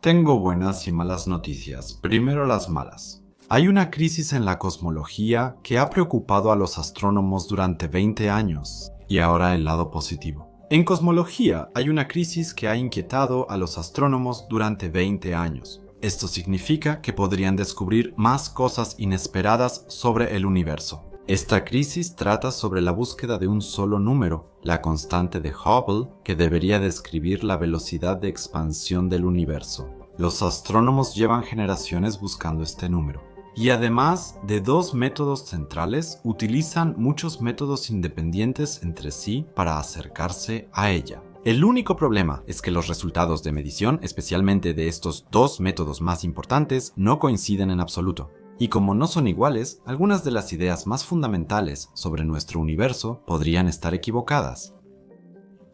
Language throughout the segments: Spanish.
Tengo buenas y malas noticias. Primero las malas. Hay una crisis en la cosmología que ha preocupado a los astrónomos durante 20 años. Y ahora el lado positivo. En cosmología hay una crisis que ha inquietado a los astrónomos durante 20 años. Esto significa que podrían descubrir más cosas inesperadas sobre el universo. Esta crisis trata sobre la búsqueda de un solo número, la constante de Hubble, que debería describir la velocidad de expansión del universo. Los astrónomos llevan generaciones buscando este número. Y además de dos métodos centrales, utilizan muchos métodos independientes entre sí para acercarse a ella. El único problema es que los resultados de medición, especialmente de estos dos métodos más importantes, no coinciden en absoluto. Y como no son iguales, algunas de las ideas más fundamentales sobre nuestro universo podrían estar equivocadas.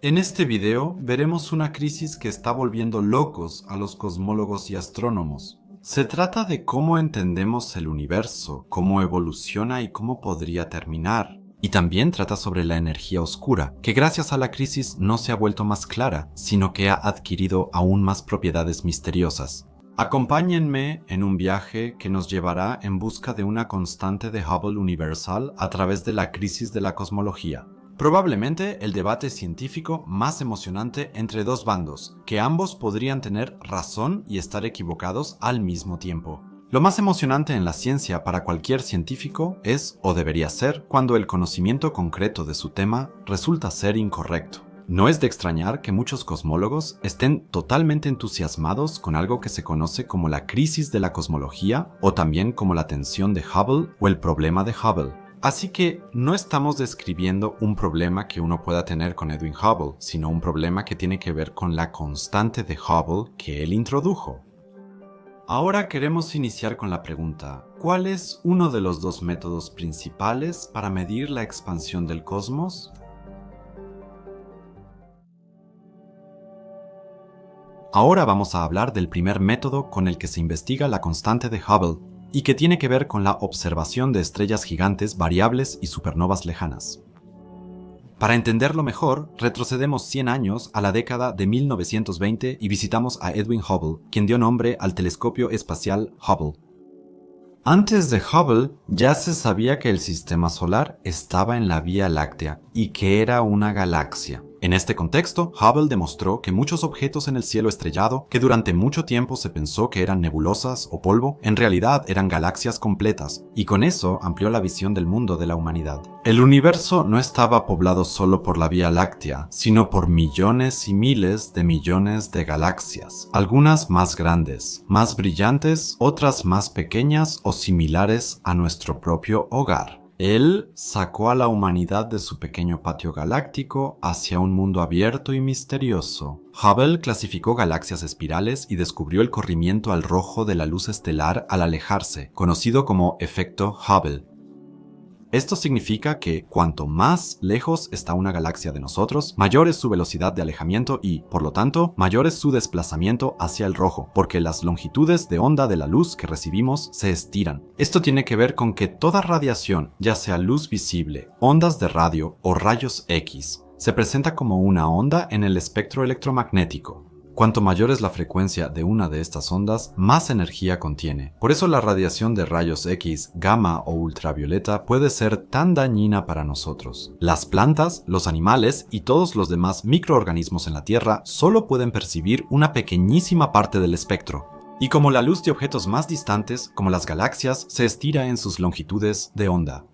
En este video veremos una crisis que está volviendo locos a los cosmólogos y astrónomos. Se trata de cómo entendemos el universo, cómo evoluciona y cómo podría terminar. Y también trata sobre la energía oscura, que gracias a la crisis no se ha vuelto más clara, sino que ha adquirido aún más propiedades misteriosas. Acompáñenme en un viaje que nos llevará en busca de una constante de Hubble universal a través de la crisis de la cosmología. Probablemente el debate científico más emocionante entre dos bandos, que ambos podrían tener razón y estar equivocados al mismo tiempo. Lo más emocionante en la ciencia para cualquier científico es, o debería ser, cuando el conocimiento concreto de su tema resulta ser incorrecto. No es de extrañar que muchos cosmólogos estén totalmente entusiasmados con algo que se conoce como la crisis de la cosmología o también como la tensión de Hubble o el problema de Hubble. Así que no estamos describiendo un problema que uno pueda tener con Edwin Hubble, sino un problema que tiene que ver con la constante de Hubble que él introdujo. Ahora queremos iniciar con la pregunta, ¿cuál es uno de los dos métodos principales para medir la expansión del cosmos? Ahora vamos a hablar del primer método con el que se investiga la constante de Hubble y que tiene que ver con la observación de estrellas gigantes variables y supernovas lejanas. Para entenderlo mejor, retrocedemos 100 años a la década de 1920 y visitamos a Edwin Hubble, quien dio nombre al telescopio espacial Hubble. Antes de Hubble, ya se sabía que el sistema solar estaba en la Vía Láctea y que era una galaxia. En este contexto, Hubble demostró que muchos objetos en el cielo estrellado, que durante mucho tiempo se pensó que eran nebulosas o polvo, en realidad eran galaxias completas, y con eso amplió la visión del mundo de la humanidad. El universo no estaba poblado solo por la Vía Láctea, sino por millones y miles de millones de galaxias, algunas más grandes, más brillantes, otras más pequeñas o similares a nuestro propio hogar. Él sacó a la humanidad de su pequeño patio galáctico hacia un mundo abierto y misterioso. Hubble clasificó galaxias espirales y descubrió el corrimiento al rojo de la luz estelar al alejarse, conocido como efecto Hubble. Esto significa que cuanto más lejos está una galaxia de nosotros, mayor es su velocidad de alejamiento y, por lo tanto, mayor es su desplazamiento hacia el rojo, porque las longitudes de onda de la luz que recibimos se estiran. Esto tiene que ver con que toda radiación, ya sea luz visible, ondas de radio o rayos X, se presenta como una onda en el espectro electromagnético. Cuanto mayor es la frecuencia de una de estas ondas, más energía contiene. Por eso la radiación de rayos X, gamma o ultravioleta puede ser tan dañina para nosotros. Las plantas, los animales y todos los demás microorganismos en la Tierra solo pueden percibir una pequeñísima parte del espectro. Y como la luz de objetos más distantes, como las galaxias, se estira en sus longitudes de onda.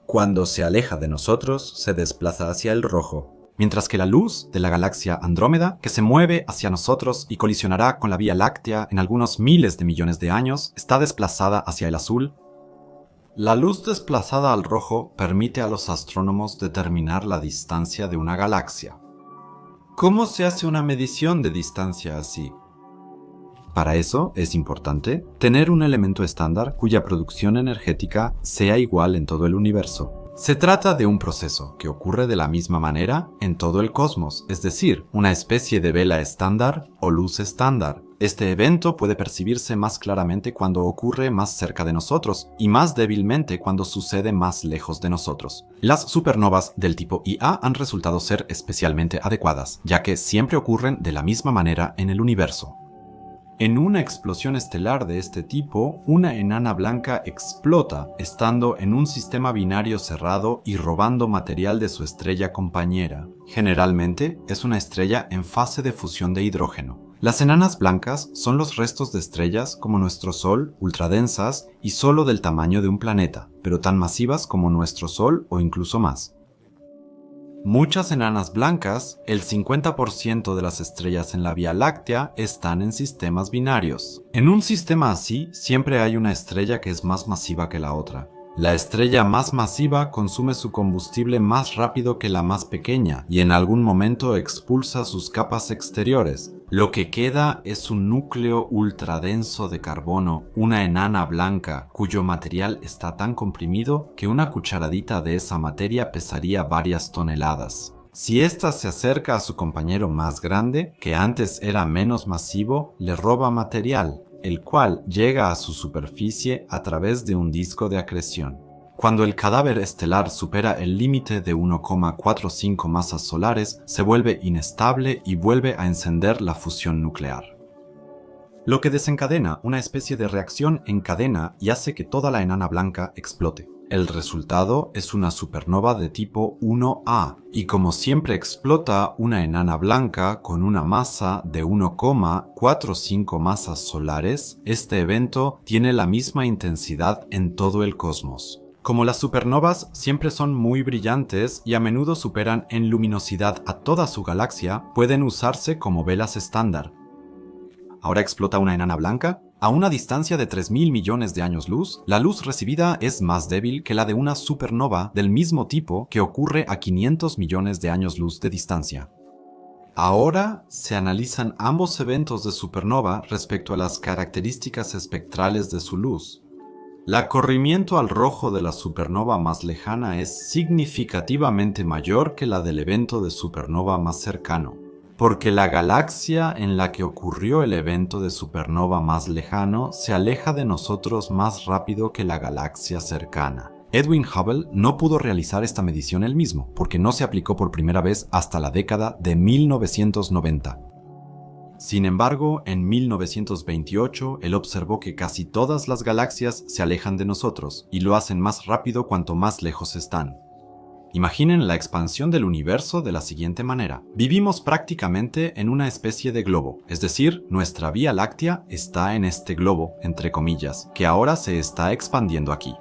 Cuando se aleja de nosotros, se desplaza hacia el rojo. Mientras que la luz de la galaxia Andrómeda, que se mueve hacia nosotros y colisionará con la Vía Láctea en algunos miles de millones de años, está desplazada hacia el azul. La luz desplazada al rojo permite a los astrónomos determinar la distancia de una galaxia. ¿Cómo se hace una medición de distancia así? Para eso es importante tener un elemento estándar cuya producción energética sea igual en todo el universo. Se trata de un proceso que ocurre de la misma manera en todo el cosmos, es decir, una especie de vela estándar o luz estándar. Este evento puede percibirse más claramente cuando ocurre más cerca de nosotros y más débilmente cuando sucede más lejos de nosotros. Las supernovas del tipo Ia han resultado ser especialmente adecuadas, ya que siempre ocurren de la misma manera en el universo. En una explosión estelar de este tipo, una enana blanca explota, estando en un sistema binario cerrado y robando material de su estrella compañera. Generalmente, es una estrella en fase de fusión de hidrógeno. Las enanas blancas son los restos de estrellas como nuestro Sol, ultradensas y solo del tamaño de un planeta, pero tan masivas como nuestro Sol o incluso más. Muchas enanas blancas, el 50% de las estrellas en la Vía Láctea, están en sistemas binarios. En un sistema así, siempre hay una estrella que es más masiva que la otra. La estrella más masiva consume su combustible más rápido que la más pequeña y en algún momento expulsa sus capas exteriores. Lo que queda es un núcleo ultradenso de carbono, una enana blanca, cuyo material está tan comprimido que una cucharadita de esa materia pesaría varias toneladas. Si ésta se acerca a su compañero más grande, que antes era menos masivo, le roba material, el cual llega a su superficie a través de un disco de acreción. Cuando el cadáver estelar supera el límite de 1,45 masas solares, se vuelve inestable y vuelve a encender la fusión nuclear. Lo que desencadena una especie de reacción en cadena y hace que toda la enana blanca explote. El resultado es una supernova de tipo 1A, y como siempre explota una enana blanca con una masa de 1,45 masas solares, este evento tiene la misma intensidad en todo el cosmos. Como las supernovas siempre son muy brillantes y a menudo superan en luminosidad a toda su galaxia, pueden usarse como velas estándar. ¿Ahora explota una enana blanca? A una distancia de 3.000 millones de años luz, la luz recibida es más débil que la de una supernova del mismo tipo que ocurre a 500 millones de años luz de distancia. Ahora se analizan ambos eventos de supernova respecto a las características espectrales de su luz. El corrimiento al rojo de la supernova más lejana es significativamente mayor que la del evento de supernova más cercano, porque la galaxia en la que ocurrió el evento de supernova más lejano se aleja de nosotros más rápido que la galaxia cercana. Edwin Hubble no pudo realizar esta medición él mismo, porque no se aplicó por primera vez hasta la década de 1990. Sin embargo, en 1928, él observó que casi todas las galaxias se alejan de nosotros, y lo hacen más rápido cuanto más lejos están. Imaginen la expansión del universo de la siguiente manera. Vivimos prácticamente en una especie de globo, es decir, nuestra Vía Láctea está en este globo, entre comillas, que ahora se está expandiendo aquí.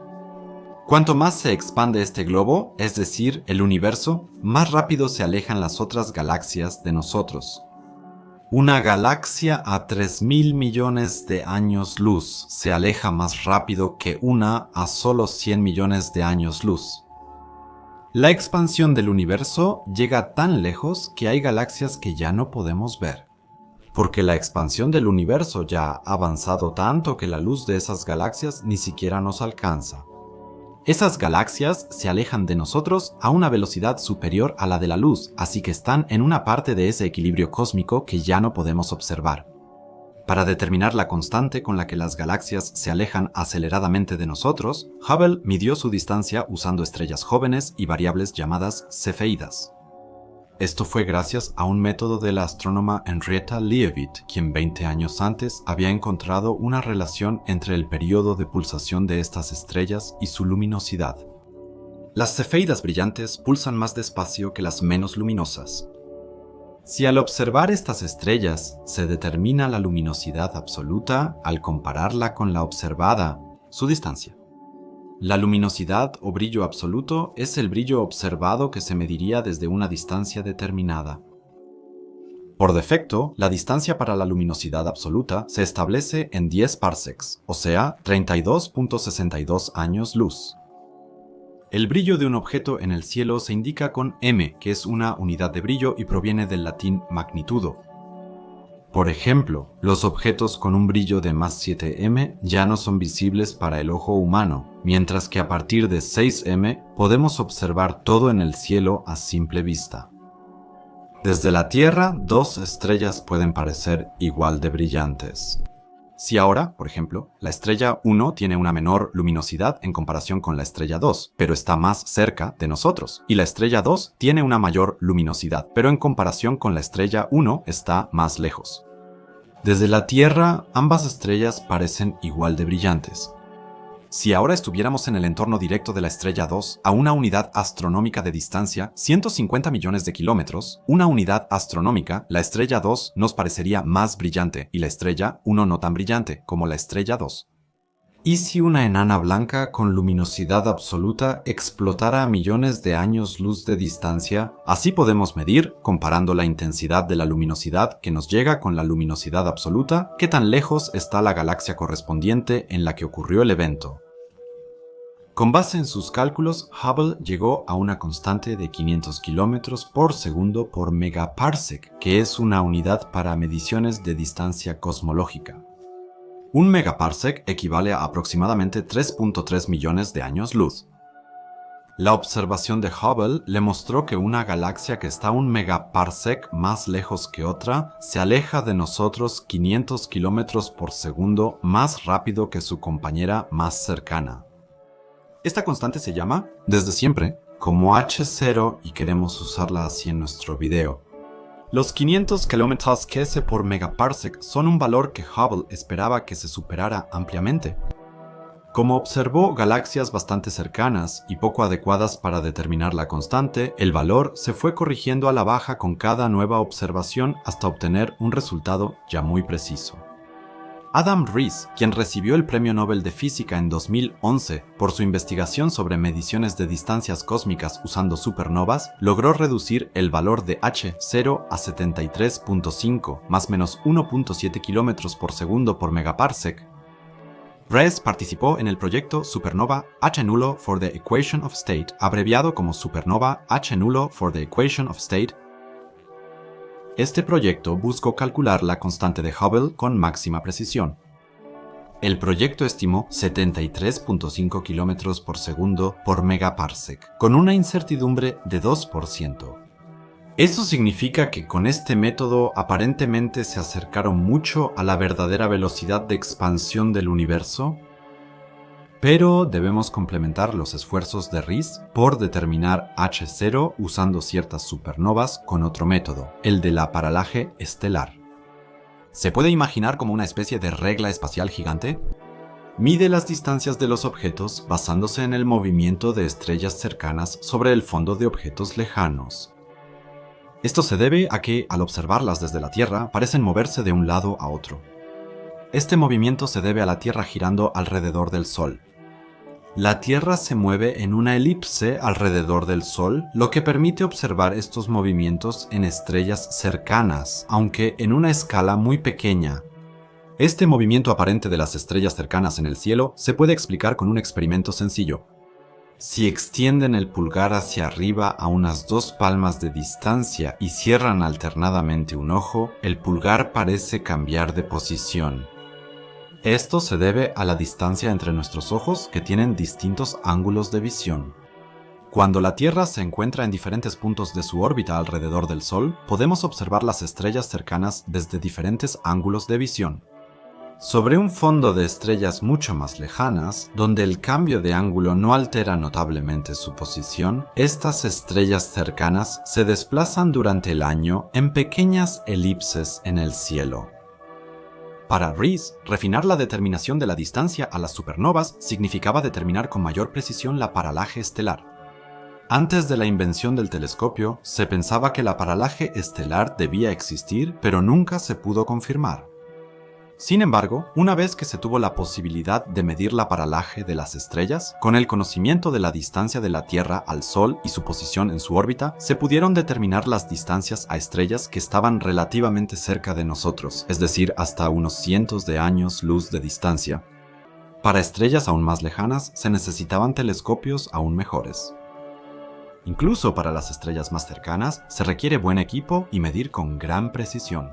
Cuanto más se expande este globo, es decir, el universo, más rápido se alejan las otras galaxias de nosotros. Una galaxia a 3.000 millones de años luz se aleja más rápido que una a solo 100 millones de años luz. La expansión del universo llega tan lejos que hay galaxias que ya no podemos ver, porque la expansión del universo ya ha avanzado tanto que la luz de esas galaxias ni siquiera nos alcanza. Esas galaxias se alejan de nosotros a una velocidad superior a la de la luz, así que están en una parte de ese equilibrio cósmico que ya no podemos observar. Para determinar la constante con la que las galaxias se alejan aceleradamente de nosotros, Hubble midió su distancia usando estrellas jóvenes y variables llamadas cefeidas. Esto fue gracias a un método de la astrónoma Henrietta Leavitt, quien 20 años antes había encontrado una relación entre el periodo de pulsación de estas estrellas y su luminosidad. Las cefeidas brillantes pulsan más despacio que las menos luminosas. Si al observar estas estrellas se determina la luminosidad absoluta al compararla con la observada, su distancia. La luminosidad o brillo absoluto es el brillo observado que se mediría desde una distancia determinada. Por defecto, la distancia para la luminosidad absoluta se establece en 10 parsecs, o sea, 32.62 años luz. El brillo de un objeto en el cielo se indica con m, que es una unidad de brillo y proviene del latín magnitudo. Por ejemplo, los objetos con un brillo de más 7m ya no son visibles para el ojo humano, mientras que a partir de 6m podemos observar todo en el cielo a simple vista. Desde la Tierra, dos estrellas pueden parecer igual de brillantes. Si ahora, por ejemplo, la estrella 1 tiene una menor luminosidad en comparación con la estrella 2, pero está más cerca de nosotros, y la estrella 2 tiene una mayor luminosidad, pero en comparación con la estrella 1 está más lejos. Desde la Tierra, ambas estrellas parecen igual de brillantes. Si ahora estuviéramos en el entorno directo de la estrella 2, a una unidad astronómica de distancia, 150 millones de kilómetros, una unidad astronómica, la estrella 2 nos parecería más brillante y la estrella 1 no tan brillante como la estrella 2. ¿Y si una enana blanca con luminosidad absoluta explotara a millones de años luz de distancia? Así podemos medir, comparando la intensidad de la luminosidad que nos llega con la luminosidad absoluta, qué tan lejos está la galaxia correspondiente en la que ocurrió el evento. Con base en sus cálculos, Hubble llegó a una constante de 500 kilómetros por segundo por megaparsec, que es una unidad para mediciones de distancia cosmológica. Un megaparsec equivale a aproximadamente 3.3 millones de años luz. La observación de Hubble le mostró que una galaxia que está un megaparsec más lejos que otra se aleja de nosotros 500 kilómetros por segundo más rápido que su compañera más cercana. Esta constante se llama, desde siempre, como H0 y queremos usarla así en nuestro video. Los 500 km/s por megaparsec son un valor que Hubble esperaba que se superara ampliamente. Como observó galaxias bastante cercanas y poco adecuadas para determinar la constante, el valor se fue corrigiendo a la baja con cada nueva observación hasta obtener un resultado ya muy preciso. Adam Riess, quien recibió el Premio Nobel de Física en 2011 por su investigación sobre mediciones de distancias cósmicas usando supernovas, logró reducir el valor de H0 a 73.5, más menos 1.7 km por segundo por megaparsec. Riess participó en el proyecto Supernova H nulo for the Equation of State, abreviado como Supernova H nulo for the Equation of State. Este proyecto buscó calcular la constante de Hubble con máxima precisión. El proyecto estimó 73.5 km por segundo por megaparsec, con una incertidumbre de 2%. Eso significa que con este método aparentemente se acercaron mucho a la verdadera velocidad de expansión del universo, pero debemos complementar los esfuerzos de Riess por determinar H0 usando ciertas supernovas con otro método, el de la paralaje estelar. ¿Se puede imaginar como una especie de regla espacial gigante? Mide las distancias de los objetos basándose en el movimiento de estrellas cercanas sobre el fondo de objetos lejanos. Esto se debe a que, al observarlas desde la Tierra, parecen moverse de un lado a otro. Este movimiento se debe a la Tierra girando alrededor del Sol. La Tierra se mueve en una elipse alrededor del Sol, lo que permite observar estos movimientos en estrellas cercanas, aunque en una escala muy pequeña. Este movimiento aparente de las estrellas cercanas en el cielo se puede explicar con un experimento sencillo. Si extienden el pulgar hacia arriba a unas 2 palmas de distancia y cierran alternadamente un ojo, el pulgar parece cambiar de posición. Esto se debe a la distancia entre nuestros ojos que tienen distintos ángulos de visión. Cuando la Tierra se encuentra en diferentes puntos de su órbita alrededor del Sol, podemos observar las estrellas cercanas desde diferentes ángulos de visión. Sobre un fondo de estrellas mucho más lejanas, donde el cambio de ángulo no altera notablemente su posición, estas estrellas cercanas se desplazan durante el año en pequeñas elipses en el cielo. Para Riess, refinar la determinación de la distancia a las supernovas significaba determinar con mayor precisión la paralaje estelar. Antes de la invención del telescopio, se pensaba que la paralaje estelar debía existir, pero nunca se pudo confirmar. Sin embargo, una vez que se tuvo la posibilidad de medir la paralaje de las estrellas, con el conocimiento de la distancia de la Tierra al Sol y su posición en su órbita, se pudieron determinar las distancias a estrellas que estaban relativamente cerca de nosotros, es decir, hasta unos cientos de años luz de distancia. Para estrellas aún más lejanas, se necesitaban telescopios aún mejores. Incluso para las estrellas más cercanas, se requiere buen equipo y medir con gran precisión.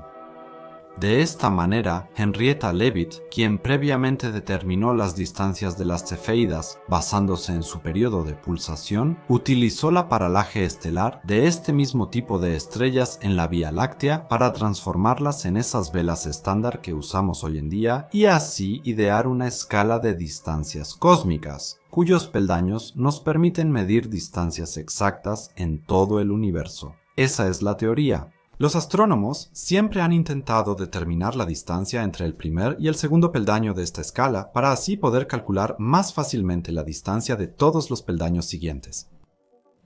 De esta manera, Henrietta Leavitt, quien previamente determinó las distancias de las cefeidas basándose en su periodo de pulsación, utilizó la paralaje estelar de este mismo tipo de estrellas en la Vía Láctea para transformarlas en esas velas estándar que usamos hoy en día y así idear una escala de distancias cósmicas, cuyos peldaños nos permiten medir distancias exactas en todo el universo. Esa es la teoría. Los astrónomos siempre han intentado determinar la distancia entre el primer y el segundo peldaño de esta escala para así poder calcular más fácilmente la distancia de todos los peldaños siguientes.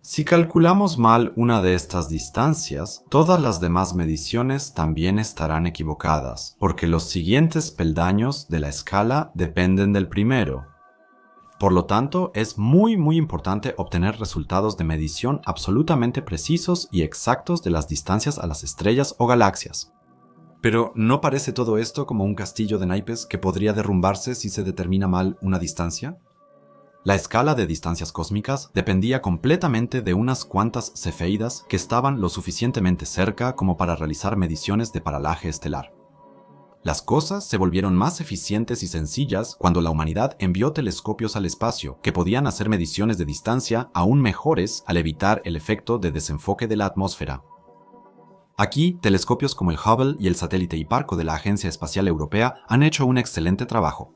Si calculamos mal una de estas distancias, todas las demás mediciones también estarán equivocadas, porque los siguientes peldaños de la escala dependen del primero. Por lo tanto, es muy importante obtener resultados de medición absolutamente precisos y exactos de las distancias a las estrellas o galaxias. Pero ¿no parece todo esto como un castillo de naipes que podría derrumbarse si se determina mal una distancia? La escala de distancias cósmicas dependía completamente de unas cuantas cefeidas que estaban lo suficientemente cerca como para realizar mediciones de paralaje estelar. Las cosas se volvieron más eficientes y sencillas cuando la humanidad envió telescopios al espacio que podían hacer mediciones de distancia aún mejores al evitar el efecto de desenfoque de la atmósfera. Aquí, telescopios como el Hubble y el satélite Hiparco de la Agencia Espacial Europea han hecho un excelente trabajo.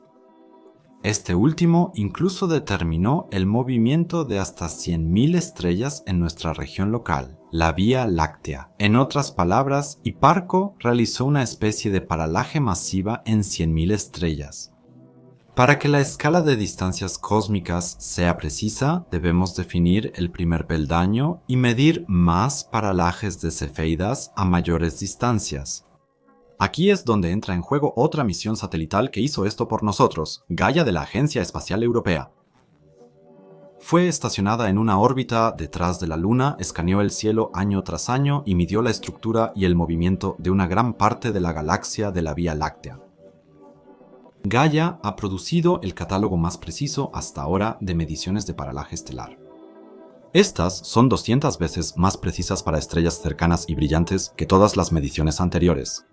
Este último incluso determinó el movimiento de hasta 100.000 estrellas en nuestra región local, la Vía Láctea. En otras palabras, Hiparco realizó una especie de paralaje masiva en 100.000 estrellas. Para que la escala de distancias cósmicas sea precisa, debemos definir el primer peldaño y medir más paralajes de cefeidas a mayores distancias. Aquí es donde entra en juego otra misión satelital que hizo esto por nosotros, Gaia de la Agencia Espacial Europea. Fue estacionada en una órbita detrás de la Luna, escaneó el cielo año tras año y midió la estructura y el movimiento de una gran parte de la galaxia de la Vía Láctea. Gaia ha producido el catálogo más preciso hasta ahora de mediciones de paralaje estelar. Estas son 200 veces más precisas para estrellas cercanas y brillantes que todas las mediciones anteriores.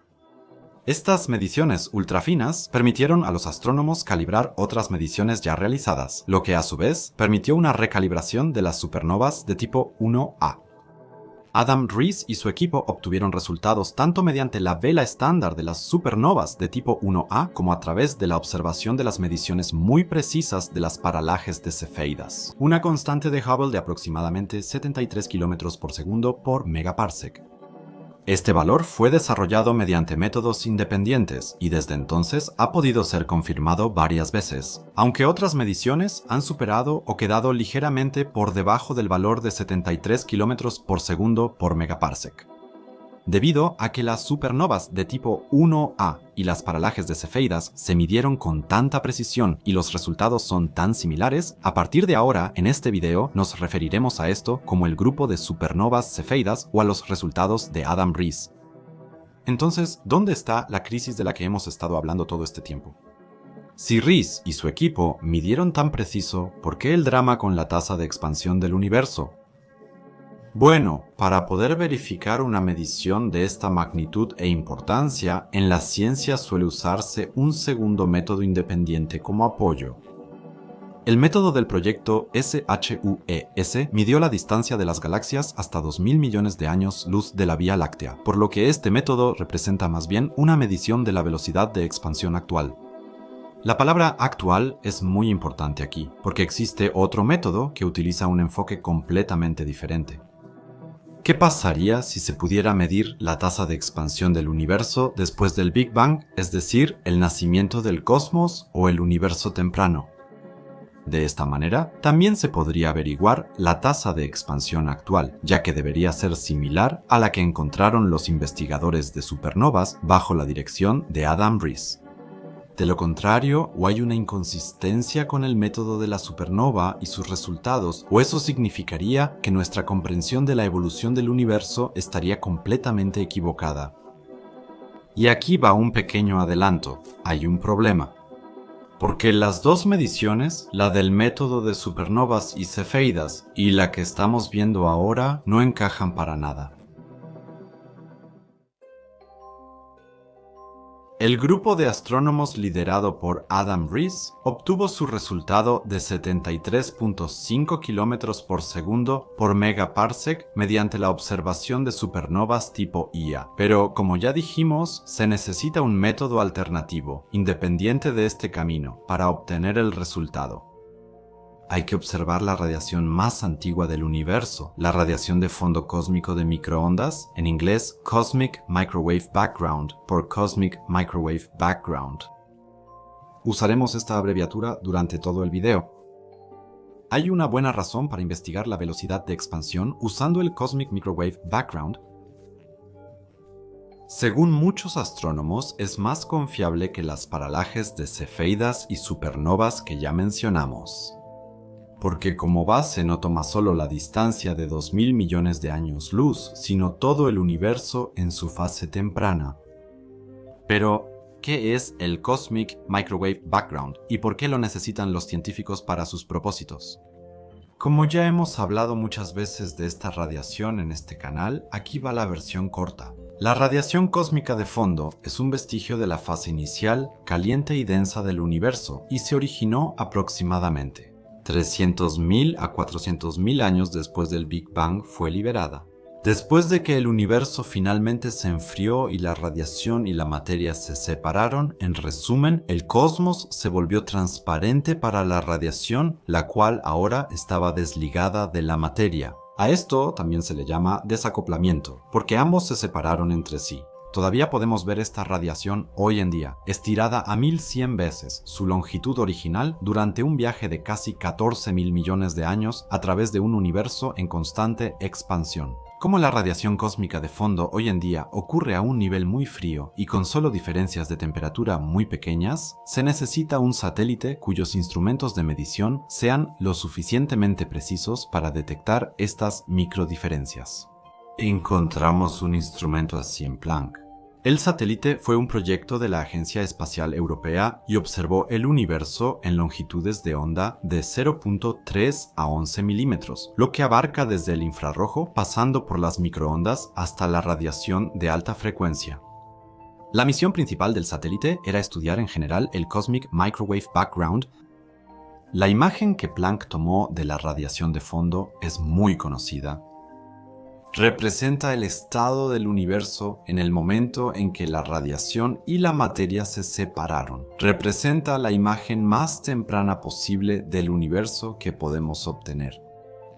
Estas mediciones ultrafinas permitieron a los astrónomos calibrar otras mediciones ya realizadas, lo que a su vez permitió una recalibración de las supernovas de tipo 1A. Adam Rees y su equipo obtuvieron resultados tanto mediante la vela estándar de las supernovas de tipo 1A como a través de la observación de las mediciones muy precisas de las paralajes de cefeidas, una constante de Hubble de aproximadamente 73 km por segundo por megaparsec. Este valor fue desarrollado mediante métodos independientes y desde entonces ha podido ser confirmado varias veces, aunque otras mediciones han superado o quedado ligeramente por debajo del valor de 73 km por segundo por megaparsec. Debido a que las supernovas de tipo 1A y las paralajes de cefeidas se midieron con tanta precisión y los resultados son tan similares, a partir de ahora en este video nos referiremos a esto como el grupo de supernovas cefeidas o a los resultados de Adam Rees. Entonces, ¿dónde está la crisis de la que hemos estado hablando todo este tiempo? Si Rees y su equipo midieron tan preciso, ¿por qué el drama con la tasa de expansión del universo? Bueno, para poder verificar una medición de esta magnitud e importancia, en la ciencia suele usarse un segundo método independiente como apoyo. El método del proyecto SHUES midió la distancia de las galaxias hasta 2.000 millones de años luz de la Vía Láctea, por lo que este método representa más bien una medición de la velocidad de expansión actual. La palabra actual es muy importante aquí, porque existe otro método que utiliza un enfoque completamente diferente. ¿Qué pasaría si se pudiera medir la tasa de expansión del universo después del Big Bang, es decir, el nacimiento del cosmos o el universo temprano? De esta manera, también se podría averiguar la tasa de expansión actual, ya que debería ser similar a la que encontraron los investigadores de supernovas bajo la dirección de Adam Rees. De lo contrario, o hay una inconsistencia con el método de la supernova y sus resultados, o eso significaría que nuestra comprensión de la evolución del universo estaría completamente equivocada. Y aquí va un pequeño adelanto, hay un problema. Porque las dos mediciones, la del método de supernovas y cefeidas y la que estamos viendo ahora, no encajan para nada. El grupo de astrónomos liderado por Adam Rees obtuvo su resultado de 73.5 km por segundo por megaparsec mediante la observación de supernovas tipo Ia. Pero, como ya dijimos, se necesita un método alternativo, independiente de este camino, para obtener el resultado. hay que observar la radiación más antigua del universo, la radiación de fondo cósmico de microondas, en inglés Cosmic Microwave Background, por Cosmic Microwave Background. Usaremos esta abreviatura durante todo el video. Hay una buena razón para investigar la velocidad de expansión usando el Cosmic Microwave Background. Según muchos astrónomos, es más confiable que las paralajes de cefeidas y supernovas que ya mencionamos, porque como base no toma solo la distancia de 2000 millones de años luz, sino todo el universo en su fase temprana. Pero, ¿qué es el Cosmic Microwave Background y por qué lo necesitan los científicos para sus propósitos? Como ya hemos hablado muchas veces de esta radiación en este canal, aquí va la versión corta. La radiación cósmica de fondo es un vestigio de la fase inicial, caliente y densa del universo, y se originó aproximadamente 300.000 a 400.000 años después del Big Bang fue liberada. Después de que el universo finalmente se enfrió y la radiación y la materia se separaron, en resumen, el cosmos se volvió transparente para la radiación, la cual ahora estaba desligada de la materia. A esto también se le llama desacoplamiento, porque ambos se separaron entre sí. Todavía podemos ver esta radiación hoy en día, estirada a 1100 veces su longitud original durante un viaje de casi 14.000 millones de años a través de un universo en constante expansión. Como la radiación cósmica de fondo hoy en día ocurre a un nivel muy frío y con solo diferencias de temperatura muy pequeñas, se necesita un satélite cuyos instrumentos de medición sean lo suficientemente precisos para detectar estas microdiferencias. Encontramos un instrumento así en Planck. El satélite fue un proyecto de la Agencia Espacial Europea y observó el universo en longitudes de onda de 0.3 a 11 milímetros, lo que abarca desde el infrarrojo pasando por las microondas hasta la radiación de alta frecuencia. La misión principal del satélite era estudiar en general el Cosmic Microwave Background. La imagen que Planck tomó de la radiación de fondo es muy conocida. Representa el estado del universo en el momento en que la radiación y la materia se separaron. Representa la imagen más temprana posible del universo que podemos obtener.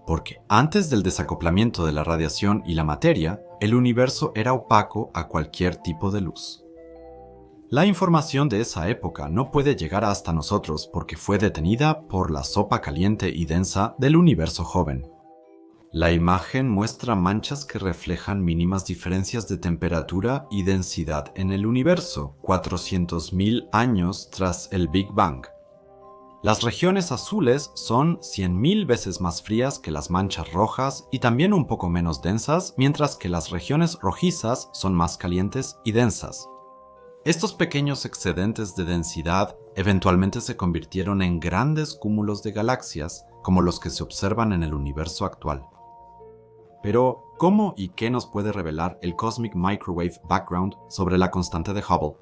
Porque antes del desacoplamiento de la radiación y la materia, el universo era opaco a cualquier tipo de luz. La información de esa época no puede llegar hasta nosotros porque fue detenida por la sopa caliente y densa del universo joven. La imagen muestra manchas que reflejan mínimas diferencias de temperatura y densidad en el universo, 400.000 años tras el Big Bang. Las regiones azules son 100.000 veces más frías que las manchas rojas y también un poco menos densas, mientras que las regiones rojizas son más calientes y densas. Estos pequeños excedentes de densidad eventualmente se convirtieron en grandes cúmulos de galaxias, como los que se observan en el universo actual. Pero, ¿cómo y qué nos puede revelar el Cosmic Microwave Background sobre la constante de Hubble?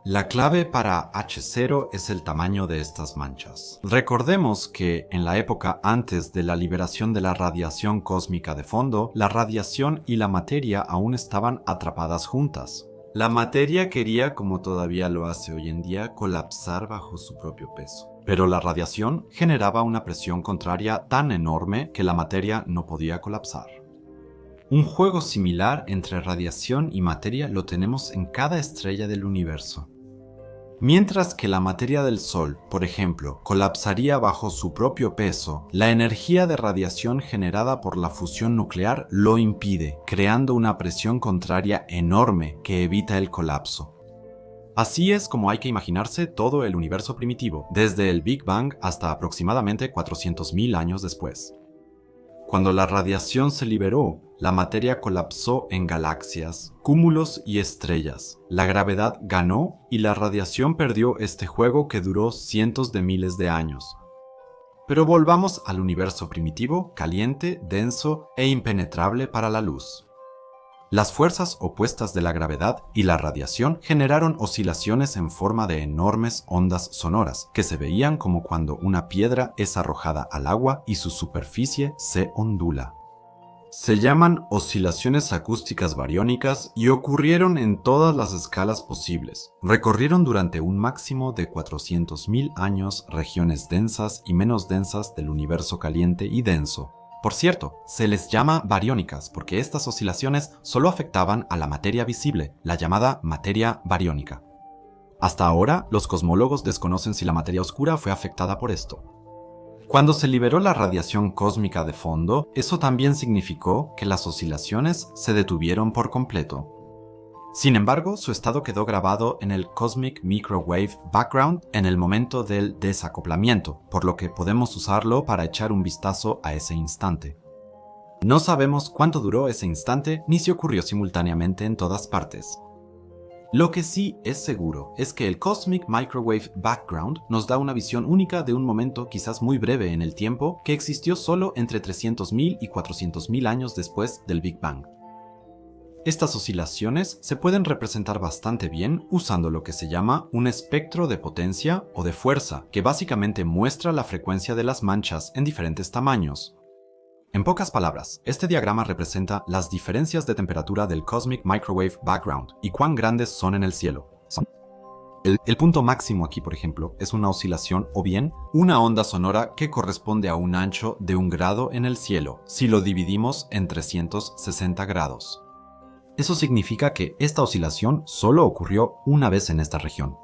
La clave para H0 es el tamaño de estas manchas. Recordemos que en la época antes de la liberación de la radiación cósmica de fondo, la radiación y la materia aún estaban atrapadas juntas. La materia quería, como todavía lo hace hoy en día, colapsar bajo su propio peso. Pero la radiación generaba una presión contraria tan enorme que la materia no podía colapsar. Un juego similar entre radiación y materia lo tenemos en cada estrella del universo. Mientras que la materia del Sol, por ejemplo, colapsaría bajo su propio peso, la energía de radiación generada por la fusión nuclear lo impide, creando una presión contraria enorme que evita el colapso. Así es como hay que imaginarse todo el universo primitivo, desde el Big Bang hasta aproximadamente 400.000 años después. Cuando la radiación se liberó, la materia colapsó en galaxias, cúmulos y estrellas. La gravedad ganó y la radiación perdió este juego que duró cientos de miles de años. Pero volvamos al universo primitivo, caliente, denso e impenetrable para la luz. Las fuerzas opuestas de la gravedad y la radiación generaron oscilaciones en forma de enormes ondas sonoras, que se veían como cuando una piedra es arrojada al agua y su superficie se ondula. Se llaman oscilaciones acústicas bariónicas y ocurrieron en todas las escalas posibles. Recorrieron durante un máximo de 400.000 años regiones densas y menos densas del universo caliente y denso. Por cierto, se les llama bariónicas porque estas oscilaciones solo afectaban a la materia visible, la llamada materia bariónica. Hasta ahora, los cosmólogos desconocen si la materia oscura fue afectada por esto. Cuando se liberó la radiación cósmica de fondo, eso también significó que las oscilaciones se detuvieron por completo. Sin embargo, su estado quedó grabado en el Cosmic Microwave Background en el momento del desacoplamiento, por lo que podemos usarlo para echar un vistazo a ese instante. No sabemos cuánto duró ese instante ni si ocurrió simultáneamente en todas partes. Lo que sí es seguro es que el Cosmic Microwave Background nos da una visión única de un momento quizás muy breve en el tiempo que existió solo entre 300.000 y 400.000 años después del Big Bang. Estas oscilaciones se pueden representar bastante bien usando lo que se llama un espectro de potencia o de fuerza, que básicamente muestra la frecuencia de las manchas en diferentes tamaños. En pocas palabras, este diagrama representa las diferencias de temperatura del Cosmic Microwave Background y cuán grandes son en el cielo. El punto máximo aquí, por ejemplo, es una oscilación o bien una onda sonora que corresponde a un ancho de 1 grado en el cielo, si lo dividimos en 360 grados. Eso significa que esta oscilación solo ocurrió una vez en esta región.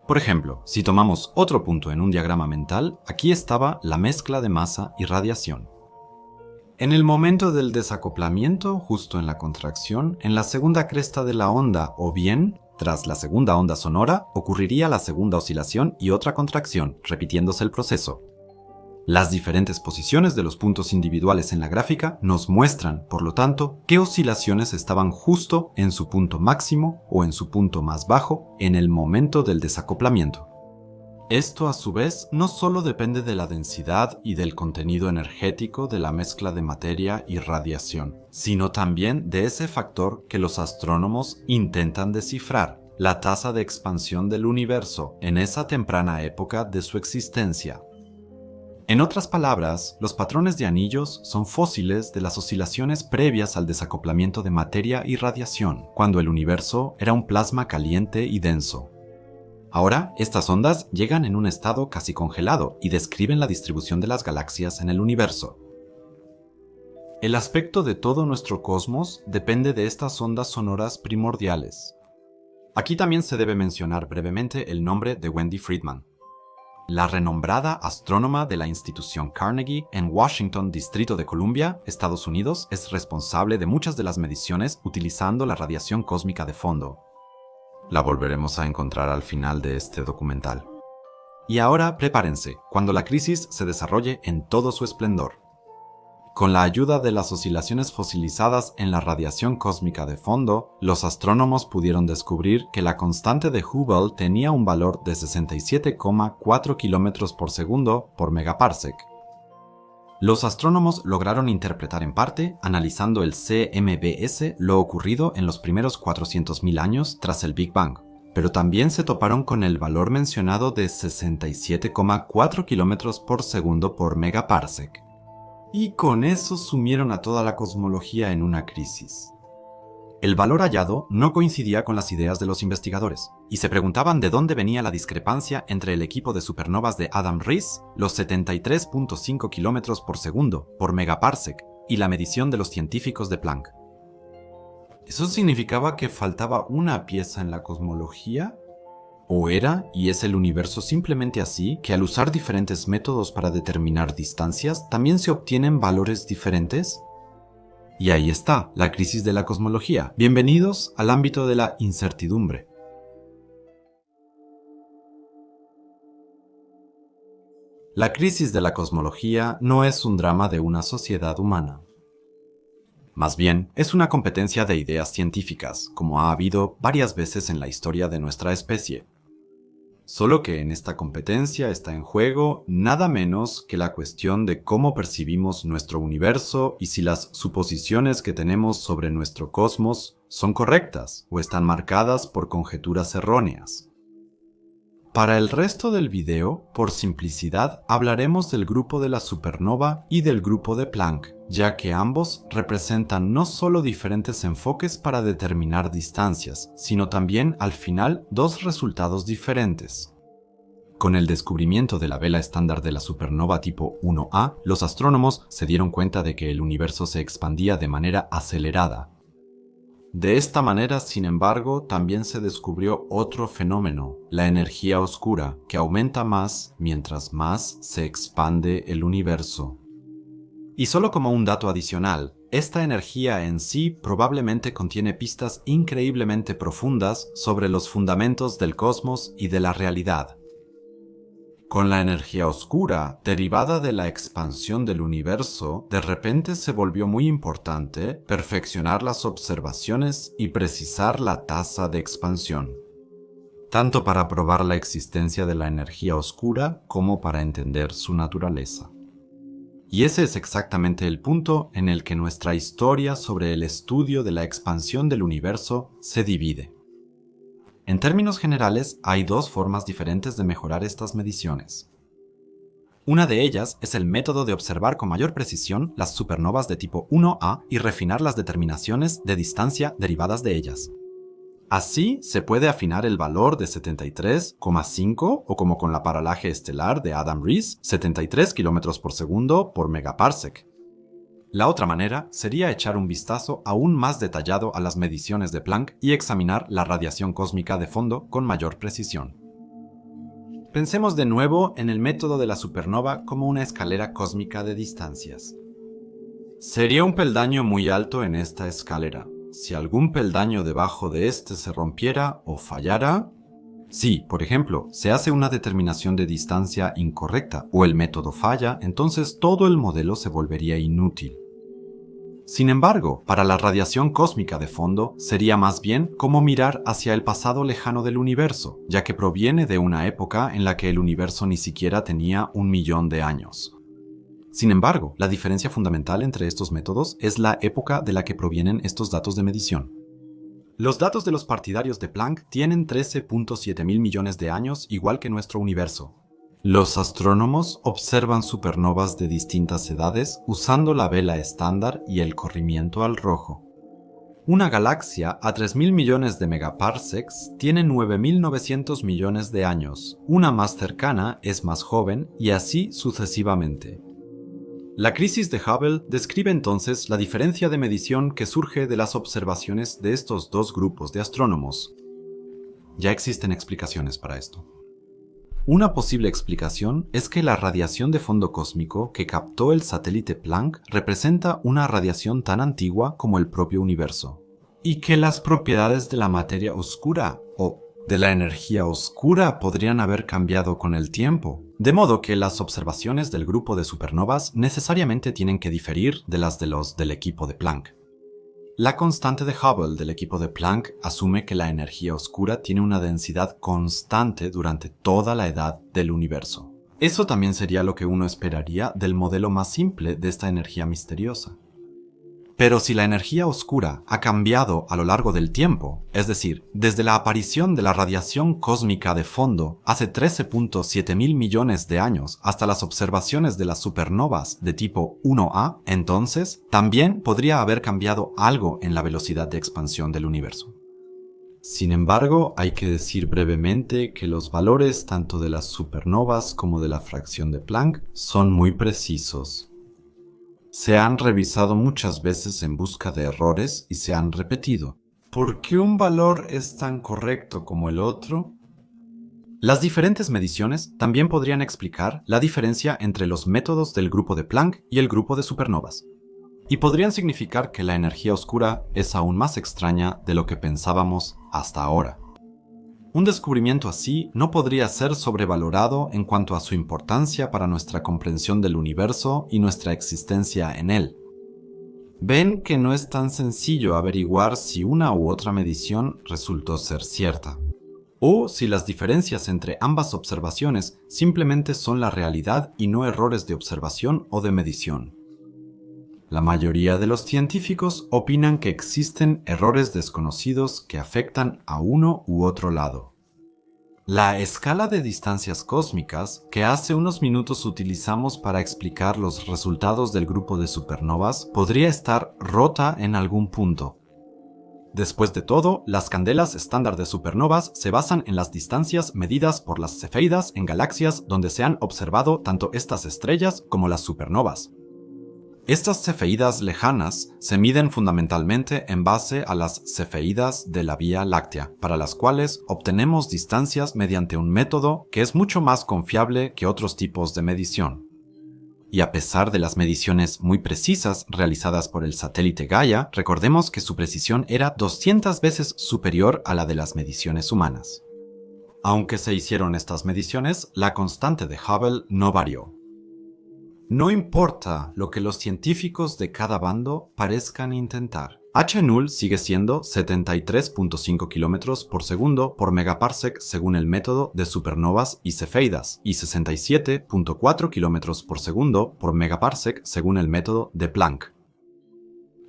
Por ejemplo, si tomamos otro punto en un diagrama mental, aquí estaba la mezcla de masa y radiación. En el momento del desacoplamiento, justo en la contracción, en la segunda cresta de la onda o bien, tras la segunda onda sonora, ocurriría la segunda oscilación y otra contracción, repitiéndose el proceso. Las diferentes posiciones de los puntos individuales en la gráfica nos muestran, por lo tanto, qué oscilaciones estaban justo en su punto máximo o en su punto más bajo en el momento del desacoplamiento. Esto, a su vez, no solo depende de la densidad y del contenido energético de la mezcla de materia y radiación, sino también de ese factor que los astrónomos intentan descifrar, la tasa de expansión del universo en esa temprana época de su existencia. En otras palabras, los patrones de anillos son fósiles de las oscilaciones previas al desacoplamiento de materia y radiación, cuando el universo era un plasma caliente y denso. Ahora, estas ondas llegan en un estado casi congelado y describen la distribución de las galaxias en el universo. El aspecto de todo nuestro cosmos depende de estas ondas sonoras primordiales. Aquí también se debe mencionar brevemente el nombre de Wendy Friedman, la renombrada astrónoma de la institución Carnegie en Washington, Distrito de Columbia, Estados Unidos, es responsable de muchas de las mediciones utilizando la radiación cósmica de fondo. La volveremos a encontrar al final de este documental. Y ahora prepárense, cuando la crisis se desarrolle en todo su esplendor. Con la ayuda de las oscilaciones fosilizadas en la radiación cósmica de fondo, los astrónomos pudieron descubrir que la constante de Hubble tenía un valor de 67,4 km por segundo por megaparsec. Los astrónomos lograron interpretar en parte, analizando el CMBS, lo ocurrido en los primeros 400.000 años tras el Big Bang, pero también se toparon con el valor mencionado de 67,4 km por segundo por megaparsec. Y con eso sumieron a toda la cosmología en una crisis. El valor hallado no coincidía con las ideas de los investigadores, y se preguntaban de dónde venía la discrepancia entre el equipo de supernovas de Adam Riess, los 73,5 km por segundo por megaparsec, y la medición de los científicos de Planck. ¿Eso significaba que faltaba una pieza en la cosmología? ¿O era y es el universo simplemente así, que al usar diferentes métodos para determinar distancias, también se obtienen valores diferentes? Y ahí está, la crisis de la cosmología. Bienvenidos al ámbito de la incertidumbre. La crisis de la cosmología no es un drama de una sociedad humana. Más bien, es una competencia de ideas científicas, como ha habido varias veces en la historia de nuestra especie. Solo que en esta competencia está en juego nada menos que la cuestión de cómo percibimos nuestro universo y si las suposiciones que tenemos sobre nuestro cosmos son correctas o están marcadas por conjeturas erróneas. Para el resto del video, por simplicidad, hablaremos del grupo de la supernova y del grupo de Planck, ya que ambos representan no solo diferentes enfoques para determinar distancias, sino también, al final, dos resultados diferentes. Con el descubrimiento de la vela estándar de la supernova tipo 1A, los astrónomos se dieron cuenta de que el universo se expandía de manera acelerada. De esta manera, sin embargo, también se descubrió otro fenómeno, la energía oscura, que aumenta más mientras más se expande el universo. Y solo como un dato adicional, esta energía en sí probablemente contiene pistas increíblemente profundas sobre los fundamentos del cosmos y de la realidad. Con la energía oscura, derivada de la expansión del universo, de repente se volvió muy importante perfeccionar las observaciones y precisar la tasa de expansión, tanto para probar la existencia de la energía oscura como para entender su naturaleza. Y ese es exactamente el punto en el que nuestra historia sobre el estudio de la expansión del universo se divide. En términos generales, hay dos formas diferentes de mejorar estas mediciones. Una de ellas es el método de observar con mayor precisión las supernovas de tipo 1A y refinar las determinaciones de distancia derivadas de ellas. Así, se puede afinar el valor de 73,5 o como con la paralaje estelar de Adam Riess, 73 km por segundo por megaparsec. La otra manera sería echar un vistazo aún más detallado a las mediciones de Planck y examinar la radiación cósmica de fondo con mayor precisión. Pensemos de nuevo en el método de la supernova como una escalera cósmica de distancias. Sería un peldaño muy alto en esta escalera. Si algún peldaño debajo de este se rompiera o fallara, si, por ejemplo, se hace una determinación de distancia incorrecta o el método falla, entonces todo el modelo se volvería inútil. Sin embargo, para la radiación cósmica de fondo, sería más bien como mirar hacia el pasado lejano del universo, ya que proviene de una época en la que el universo ni siquiera tenía 1.000.000 de años. Sin embargo, la diferencia fundamental entre estos métodos es la época de la que provienen estos datos de medición. Los datos de los partidarios de Planck tienen 13.7 mil millones de años, igual que nuestro universo. Los astrónomos observan supernovas de distintas edades usando la vela estándar y el corrimiento al rojo. Una galaxia a 3.000 millones de megaparsecs tiene 9.900 millones de años, una más cercana es más joven y así sucesivamente. La crisis de Hubble describe entonces la diferencia de medición que surge de las observaciones de estos dos grupos de astrónomos. Ya existen explicaciones para esto. Una posible explicación es que la radiación de fondo cósmico que captó el satélite Planck representa una radiación tan antigua como el propio universo, y que las propiedades de la materia oscura o de la energía oscura podrían haber cambiado con el tiempo, de modo que las observaciones del grupo de supernovas necesariamente tienen que diferir de las de los del equipo de Planck. La constante de Hubble del equipo de Planck asume que la energía oscura tiene una densidad constante durante toda la edad del universo. Eso también sería lo que uno esperaría del modelo más simple de esta energía misteriosa. Pero si la energía oscura ha cambiado a lo largo del tiempo, es decir, desde la aparición de la radiación cósmica de fondo hace 13.7 mil millones de años hasta las observaciones de las supernovas de tipo 1A, entonces también podría haber cambiado algo en la velocidad de expansión del universo. Sin embargo, hay que decir brevemente que los valores tanto de las supernovas como de la fracción de Planck son muy precisos. Se han revisado muchas veces en busca de errores y se han repetido. ¿Por qué un valor es tan correcto como el otro? Las diferentes mediciones también podrían explicar la diferencia entre los métodos del grupo de Planck y el grupo de supernovas, y podrían significar que la energía oscura es aún más extraña de lo que pensábamos hasta ahora. Un descubrimiento así no podría ser sobrevalorado en cuanto a su importancia para nuestra comprensión del universo y nuestra existencia en él. Ven que no es tan sencillo averiguar si una u otra medición resultó ser cierta, o si las diferencias entre ambas observaciones simplemente son la realidad y no errores de observación o de medición. La mayoría de los científicos opinan que existen errores desconocidos que afectan a uno u otro lado. La escala de distancias cósmicas, que hace unos minutos utilizamos para explicar los resultados del grupo de supernovas, podría estar rota en algún punto. Después de todo, las candelas estándar de supernovas se basan en las distancias medidas por las cefeidas en galaxias donde se han observado tanto estas estrellas como las supernovas. Estas cefeidas lejanas se miden fundamentalmente en base a las cefeidas de la Vía Láctea, para las cuales obtenemos distancias mediante un método que es mucho más confiable que otros tipos de medición. Y a pesar de las mediciones muy precisas realizadas por el satélite Gaia, recordemos que su precisión era 200 veces superior a la de las mediciones humanas. Aunque se hicieron estas mediciones, la constante de Hubble no varió. No importa lo que los científicos de cada bando parezcan intentar. H0 sigue siendo 73.5 km por segundo por megaparsec según el método de supernovas y cefeidas y 67.4 km por segundo por megaparsec según el método de Planck.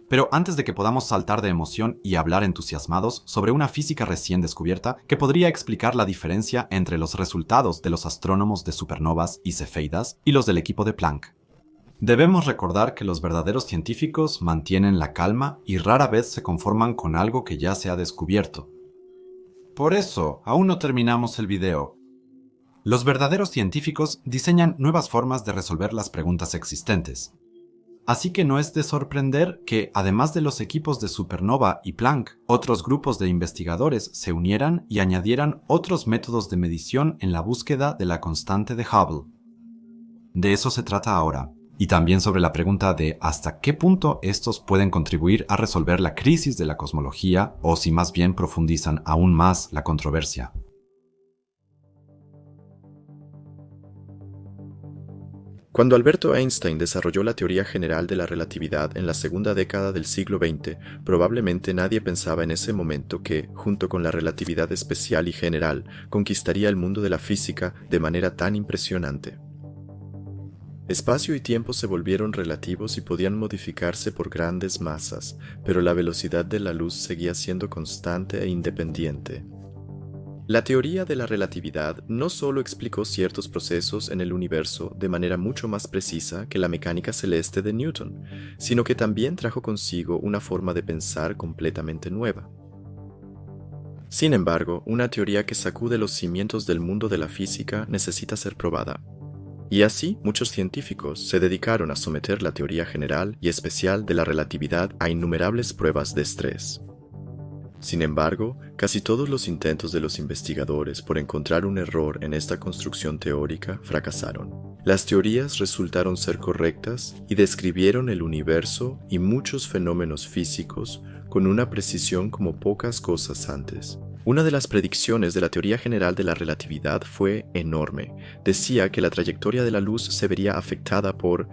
Pero antes de que podamos saltar de emoción y hablar entusiasmados sobre una física recién descubierta que podría explicar la diferencia entre los resultados de los astrónomos de supernovas y cefeidas y los del equipo de Planck, debemos recordar que los verdaderos científicos mantienen la calma y rara vez se conforman con algo que ya se ha descubierto. Por eso, aún no terminamos el video. Los verdaderos científicos diseñan nuevas formas de resolver las preguntas existentes. Así que no es de sorprender que, además de los equipos de Supernova y Planck, otros grupos de investigadores se unieran y añadieran otros métodos de medición en la búsqueda de la constante de Hubble. De eso se trata ahora, y también sobre la pregunta de hasta qué punto estos pueden contribuir a resolver la crisis de la cosmología o si más bien profundizan aún más la controversia. Cuando Alberto Einstein desarrolló la teoría general de la relatividad en la segunda década del siglo XX, probablemente nadie pensaba en ese momento que, junto con la relatividad especial y general, conquistaría el mundo de la física de manera tan impresionante. Espacio y tiempo se volvieron relativos y podían modificarse por grandes masas, pero la velocidad de la luz seguía siendo constante e independiente. La teoría de la relatividad no solo explicó ciertos procesos en el universo de manera mucho más precisa que la mecánica celeste de Newton, sino que también trajo consigo una forma de pensar completamente nueva. Sin embargo, una teoría que sacude los cimientos del mundo de la física necesita ser probada. Y así, muchos científicos se dedicaron a someter la teoría general y especial de la relatividad a innumerables pruebas de estrés. Sin embargo, casi todos los intentos de los investigadores por encontrar un error en esta construcción teórica fracasaron. Las teorías resultaron ser correctas y describieron el universo y muchos fenómenos físicos con una precisión como pocas cosas antes. Una de las predicciones de la teoría general de la relatividad fue enorme. Decía que la trayectoria de la luz se vería afectada por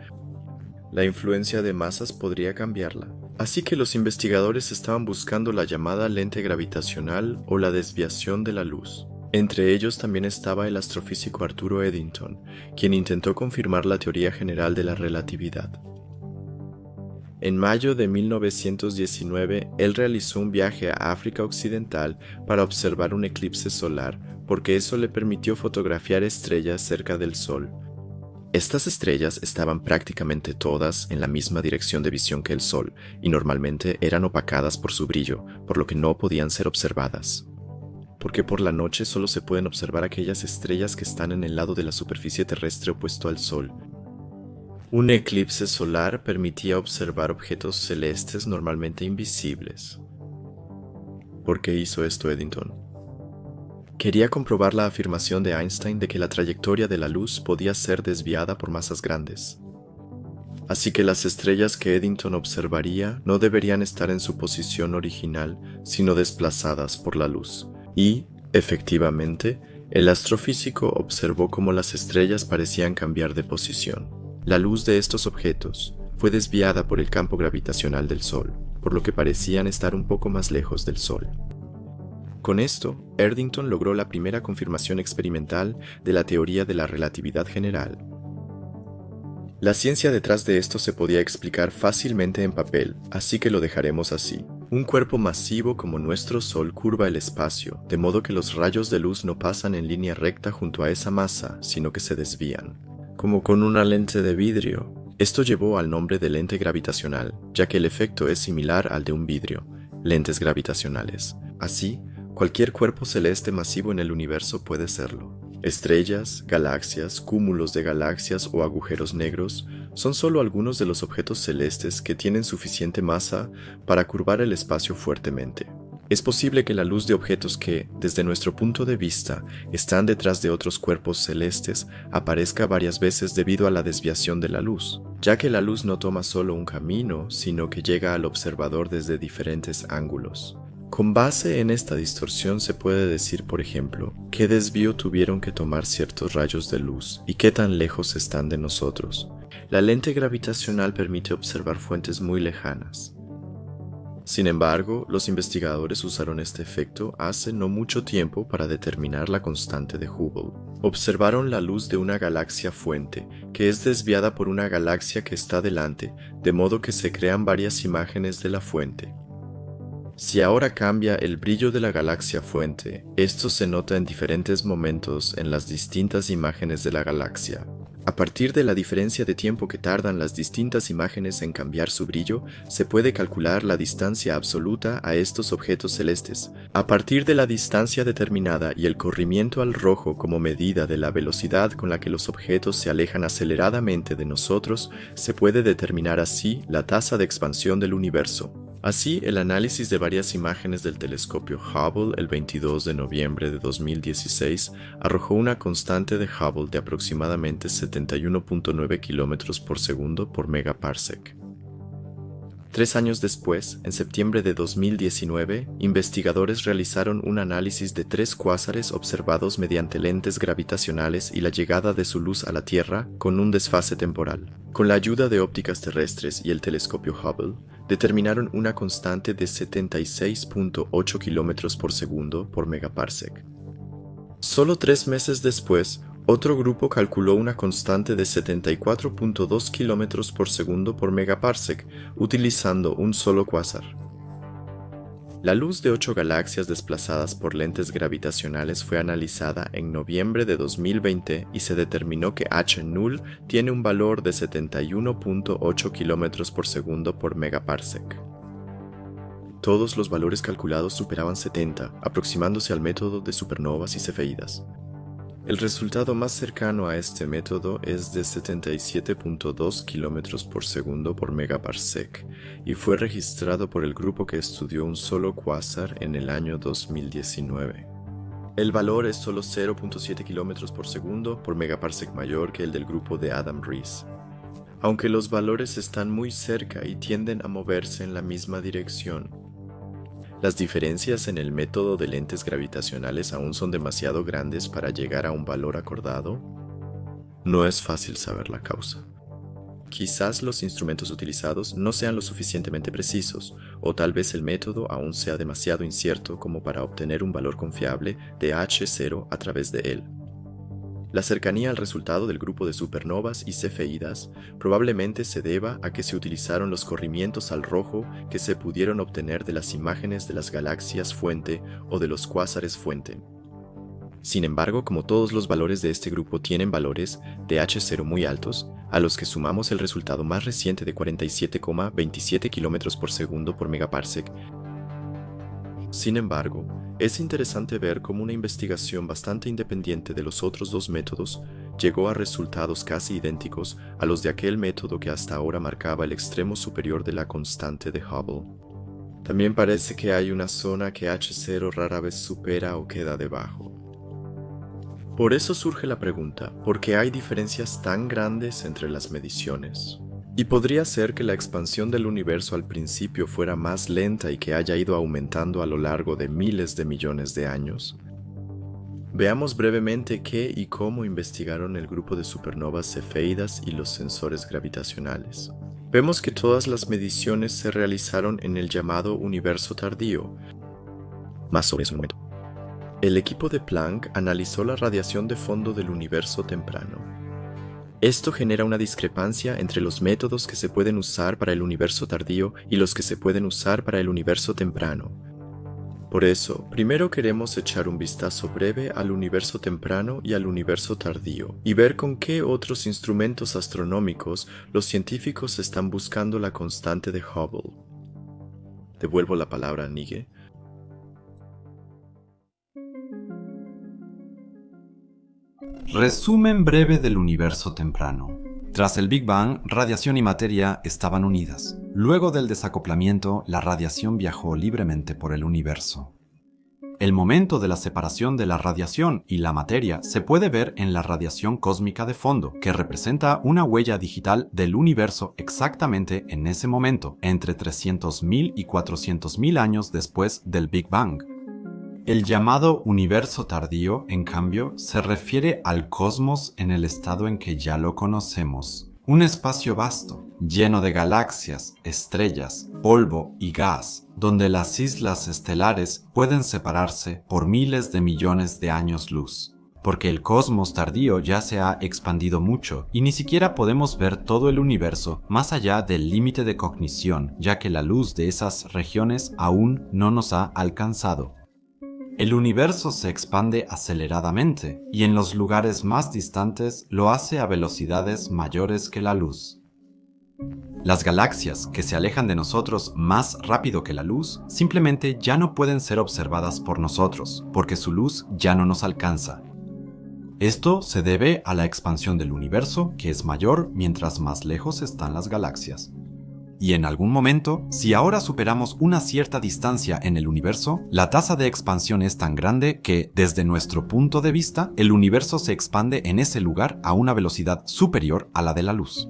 la influencia de masas podría cambiarla. Así que los investigadores estaban buscando la llamada lente gravitacional o la desviación de la luz. Entre ellos también estaba el astrofísico Arturo Eddington, quien intentó confirmar la teoría general de la relatividad. En mayo de 1919, él realizó un viaje a África Occidental para observar un eclipse solar, porque eso le permitió fotografiar estrellas cerca del Sol. Estas estrellas estaban prácticamente todas en la misma dirección de visión que el Sol, y normalmente eran opacadas por su brillo, por lo que no podían ser observadas. Porque por la noche solo se pueden observar aquellas estrellas que están en el lado de la superficie terrestre opuesto al Sol. Un eclipse solar permitía observar objetos celestes normalmente invisibles. ¿Por qué hizo esto Eddington? Quería comprobar la afirmación de Einstein de que la trayectoria de la luz podía ser desviada por masas grandes. Así que las estrellas que Eddington observaría no deberían estar en su posición original, sino desplazadas por la luz. Y, efectivamente, el astrofísico observó cómo las estrellas parecían cambiar de posición. La luz de estos objetos fue desviada por el campo gravitacional del Sol, por lo que parecían estar un poco más lejos del Sol. Con esto, Eddington logró la primera confirmación experimental de la teoría de la relatividad general. La ciencia detrás de esto se podía explicar fácilmente en papel, así que lo dejaremos así. Un cuerpo masivo como nuestro Sol curva el espacio, de modo que los rayos de luz no pasan en línea recta junto a esa masa, sino que se desvían, como con una lente de vidrio. Esto llevó al nombre de lente gravitacional, ya que el efecto es similar al de un vidrio, lentes gravitacionales. Así, cualquier cuerpo celeste masivo en el universo puede serlo. Estrellas, galaxias, cúmulos de galaxias o agujeros negros son solo algunos de los objetos celestes que tienen suficiente masa para curvar el espacio fuertemente. Es posible que la luz de objetos que, desde nuestro punto de vista, están detrás de otros cuerpos celestes aparezca varias veces debido a la desviación de la luz, ya que la luz no toma solo un camino, sino que llega al observador desde diferentes ángulos. Con base en esta distorsión se puede decir, por ejemplo, qué desvío tuvieron que tomar ciertos rayos de luz y qué tan lejos están de nosotros. La lente gravitacional permite observar fuentes muy lejanas. Sin embargo, los investigadores usaron este efecto hace no mucho tiempo para determinar la constante de Hubble. Observaron la luz de una galaxia fuente, que es desviada por una galaxia que está delante, de modo que se crean varias imágenes de la fuente. Si ahora cambia el brillo de la galaxia fuente, esto se nota en diferentes momentos en las distintas imágenes de la galaxia. A partir de la diferencia de tiempo que tardan las distintas imágenes en cambiar su brillo, se puede calcular la distancia absoluta a estos objetos celestes. A partir de la distancia determinada y el corrimiento al rojo como medida de la velocidad con la que los objetos se alejan aceleradamente de nosotros, se puede determinar así la tasa de expansión del universo. Así, el análisis de varias imágenes del telescopio Hubble el 22 de noviembre de 2016 arrojó una constante de Hubble de aproximadamente 71.9 km por segundo por megaparsec. 3 años después, en septiembre de 2019, investigadores realizaron un análisis de 3 cuásares observados mediante lentes gravitacionales y la llegada de su luz a la Tierra con un desfase temporal. Con la ayuda de ópticas terrestres y el telescopio Hubble, determinaron una constante de 76.8 km por segundo por megaparsec. Solo 3 meses después, otro grupo calculó una constante de 74.2 km por segundo por megaparsec, utilizando un solo cuásar. La luz de 8 galaxias desplazadas por lentes gravitacionales fue analizada en noviembre de 2020 y se determinó que H null tiene un valor de 71.8 km por segundo por megaparsec. Todos los valores calculados superaban 70, aproximándose al método de supernovas y cefeidas. El resultado más cercano a este método es de 77.2 km por segundo por megaparsec y fue registrado por el grupo que estudió un solo cuásar en el año 2019. El valor es solo 0.7 km por segundo por megaparsec mayor que el del grupo de Adam Riess. Aunque los valores están muy cerca y tienden a moverse en la misma dirección, las diferencias en el método de lentes gravitacionales aún son demasiado grandes para llegar a un valor acordado. No es fácil saber la causa. Quizás los instrumentos utilizados no sean lo suficientemente precisos, o tal vez el método aún sea demasiado incierto como para obtener un valor confiable de H0 a través de él. La cercanía al resultado del grupo de supernovas y cefeidas probablemente se deba a que se utilizaron los corrimientos al rojo que se pudieron obtener de las imágenes de las galaxias fuente o de los cuásares fuente. Sin embargo, como todos los valores de este grupo tienen valores de H0 muy altos, a los que sumamos el resultado más reciente de 47,27 km por segundo por megaparsec. Sin embargo, es interesante ver cómo una investigación bastante independiente de los otros dos métodos llegó a resultados casi idénticos a los de aquel método que hasta ahora marcaba el extremo superior de la constante de Hubble. También parece que hay una zona que H0 rara vez supera o queda debajo. Por eso surge la pregunta, ¿por qué hay diferencias tan grandes entre las mediciones? Y podría ser que la expansión del universo al principio fuera más lenta y que haya ido aumentando a lo largo de miles de millones de años. Veamos brevemente qué y cómo investigaron el grupo de supernovas cefeidas y los sensores gravitacionales. Vemos que todas las mediciones se realizaron en el llamado universo tardío. Más sobre eso en un momento. El equipo de Planck analizó la radiación de fondo del universo temprano. Esto genera una discrepancia entre los métodos que se pueden usar para el universo tardío y los que se pueden usar para el universo temprano. Por eso, primero queremos echar un vistazo breve al universo temprano y al universo tardío, y ver con qué otros instrumentos astronómicos los científicos están buscando la constante de Hubble. Devuelvo la palabra a Nige. Resumen breve del universo temprano. Tras el Big Bang, radiación y materia estaban unidas. Luego del desacoplamiento, la radiación viajó libremente por el universo. El momento de la separación de la radiación y la materia se puede ver en la radiación cósmica de fondo, que representa una huella digital del universo exactamente en ese momento, entre 300.000 y 400.000 años después del Big Bang. El llamado universo tardío, en cambio, se refiere al cosmos en el estado en que ya lo conocemos. Un espacio vasto, lleno de galaxias, estrellas, polvo y gas, donde las islas estelares pueden separarse por miles de millones de años luz. Porque el cosmos tardío ya se ha expandido mucho y ni siquiera podemos ver todo el universo más allá del límite de cognición, ya que la luz de esas regiones aún no nos ha alcanzado. El universo se expande aceleradamente y en los lugares más distantes lo hace a velocidades mayores que la luz. Las galaxias que se alejan de nosotros más rápido que la luz simplemente ya no pueden ser observadas por nosotros porque su luz ya no nos alcanza. Esto se debe a la expansión del universo, que es mayor mientras más lejos están las galaxias. Y en algún momento, si ahora superamos una cierta distancia en el universo, la tasa de expansión es tan grande que, desde nuestro punto de vista, el universo se expande en ese lugar a una velocidad superior a la de la luz.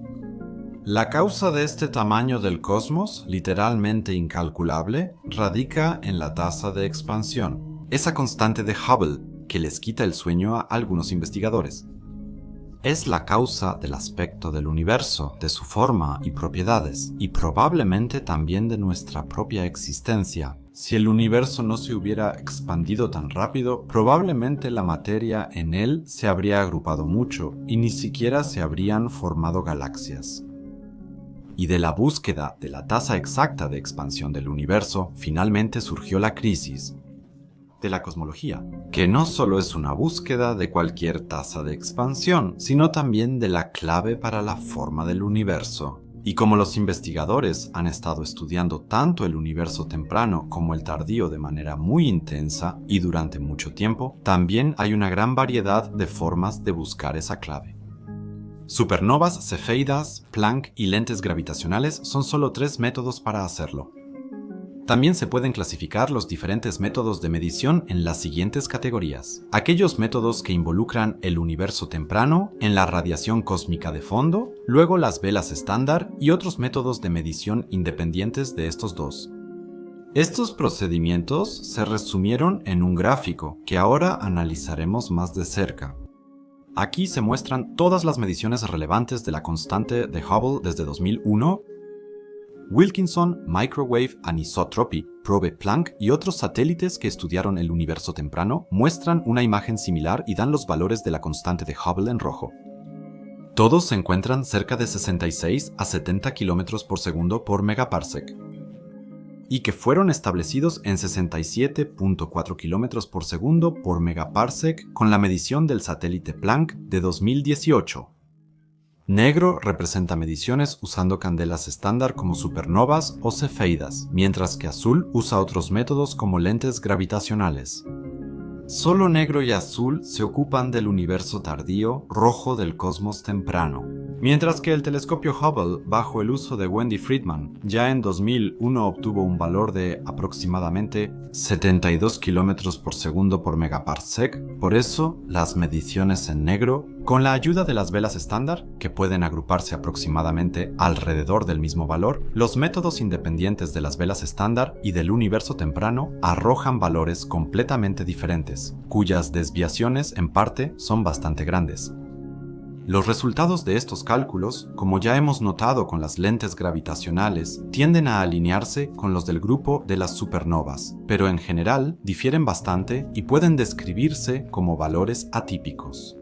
La causa de este tamaño del cosmos, literalmente incalculable, radica en la tasa de expansión, esa constante de Hubble que les quita el sueño a algunos investigadores. Es la causa del aspecto del universo, de su forma y propiedades, y probablemente también de nuestra propia existencia. Si el universo no se hubiera expandido tan rápido, probablemente la materia en él se habría agrupado mucho y ni siquiera se habrían formado galaxias. Y de la búsqueda de la tasa exacta de expansión del universo, finalmente surgió la crisis de la cosmología, que no solo es una búsqueda de cualquier tasa de expansión, sino también de la clave para la forma del universo. Y como los investigadores han estado estudiando tanto el universo temprano como el tardío de manera muy intensa y durante mucho tiempo, también hay una gran variedad de formas de buscar esa clave. Supernovas, cefeidas, Planck y lentes gravitacionales son solo 3 métodos para hacerlo. También se pueden clasificar los diferentes métodos de medición en las siguientes categorías. Aquellos métodos que involucran el universo temprano, en la radiación cósmica de fondo, luego las velas estándar y otros métodos de medición independientes de estos dos. Estos procedimientos se resumieron en un gráfico que ahora analizaremos más de cerca. Aquí se muestran todas las mediciones relevantes de la constante de Hubble desde 2001, Wilkinson Microwave Anisotropy, Probe Planck y otros satélites que estudiaron el universo temprano muestran una imagen similar y dan los valores de la constante de Hubble en rojo. Todos se encuentran cerca de 66 a 70 km por segundo por megaparsec y que fueron establecidos en 67.4 km por segundo por megaparsec con la medición del satélite Planck de 2018. Negro representa mediciones usando candelas estándar como supernovas o cefeidas, mientras que azul usa otros métodos como lentes gravitacionales. Solo negro y azul se ocupan del universo tardío, rojo del cosmos temprano, mientras que el telescopio Hubble, bajo el uso de Wendy Friedman, ya en 2001 obtuvo un valor de aproximadamente 72 km por segundo por megaparsec. Por eso, las mediciones en negro, con la ayuda de las velas estándar, que pueden agruparse aproximadamente alrededor del mismo valor, los métodos independientes de las velas estándar y del universo temprano arrojan valores completamente diferentes, cuyas desviaciones en parte son bastante grandes. Los resultados de estos cálculos, como ya hemos notado con las lentes gravitacionales, tienden a alinearse con los del grupo de las supernovas, pero en general difieren bastante y pueden describirse como valores atípicos.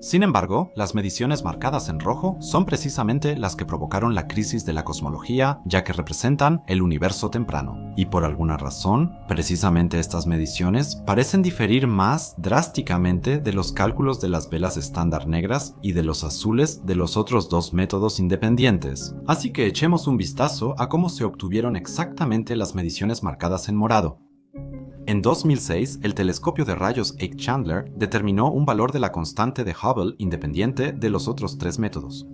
Sin embargo, las mediciones marcadas en rojo son precisamente las que provocaron la crisis de la cosmología, ya que representan el universo temprano. Y por alguna razón, precisamente estas mediciones parecen diferir más drásticamente de los cálculos de las velas estándar negras y de los azules de los otros dos métodos independientes. Así que echemos un vistazo a cómo se obtuvieron exactamente las mediciones marcadas en morado. En 2006, el telescopio de rayos H. Chandler determinó un valor de la constante de Hubble independiente de los otros tres métodos.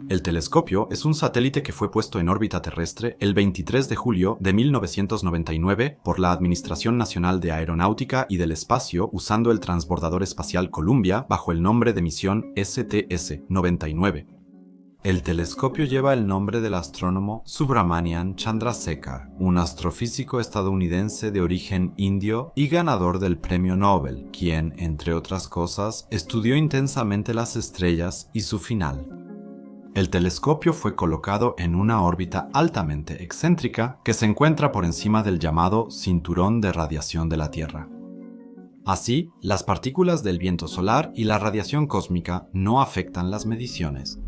El telescopio es un satélite que fue puesto en órbita terrestre el 23 de julio de 1999 por la Administración Nacional de Aeronáutica y del Espacio usando el transbordador espacial Columbia bajo el nombre de misión STS-99. El telescopio lleva el nombre del astrónomo Subrahmanian Chandrasekhar, un astrofísico estadounidense de origen indio y ganador del Premio Nobel, quien, entre otras cosas, estudió intensamente las estrellas y su final. El telescopio fue colocado en una órbita altamente excéntrica que se encuentra por encima del llamado cinturón de radiación de la Tierra. Así, las partículas del viento solar y la radiación cósmica no afectan las mediciones.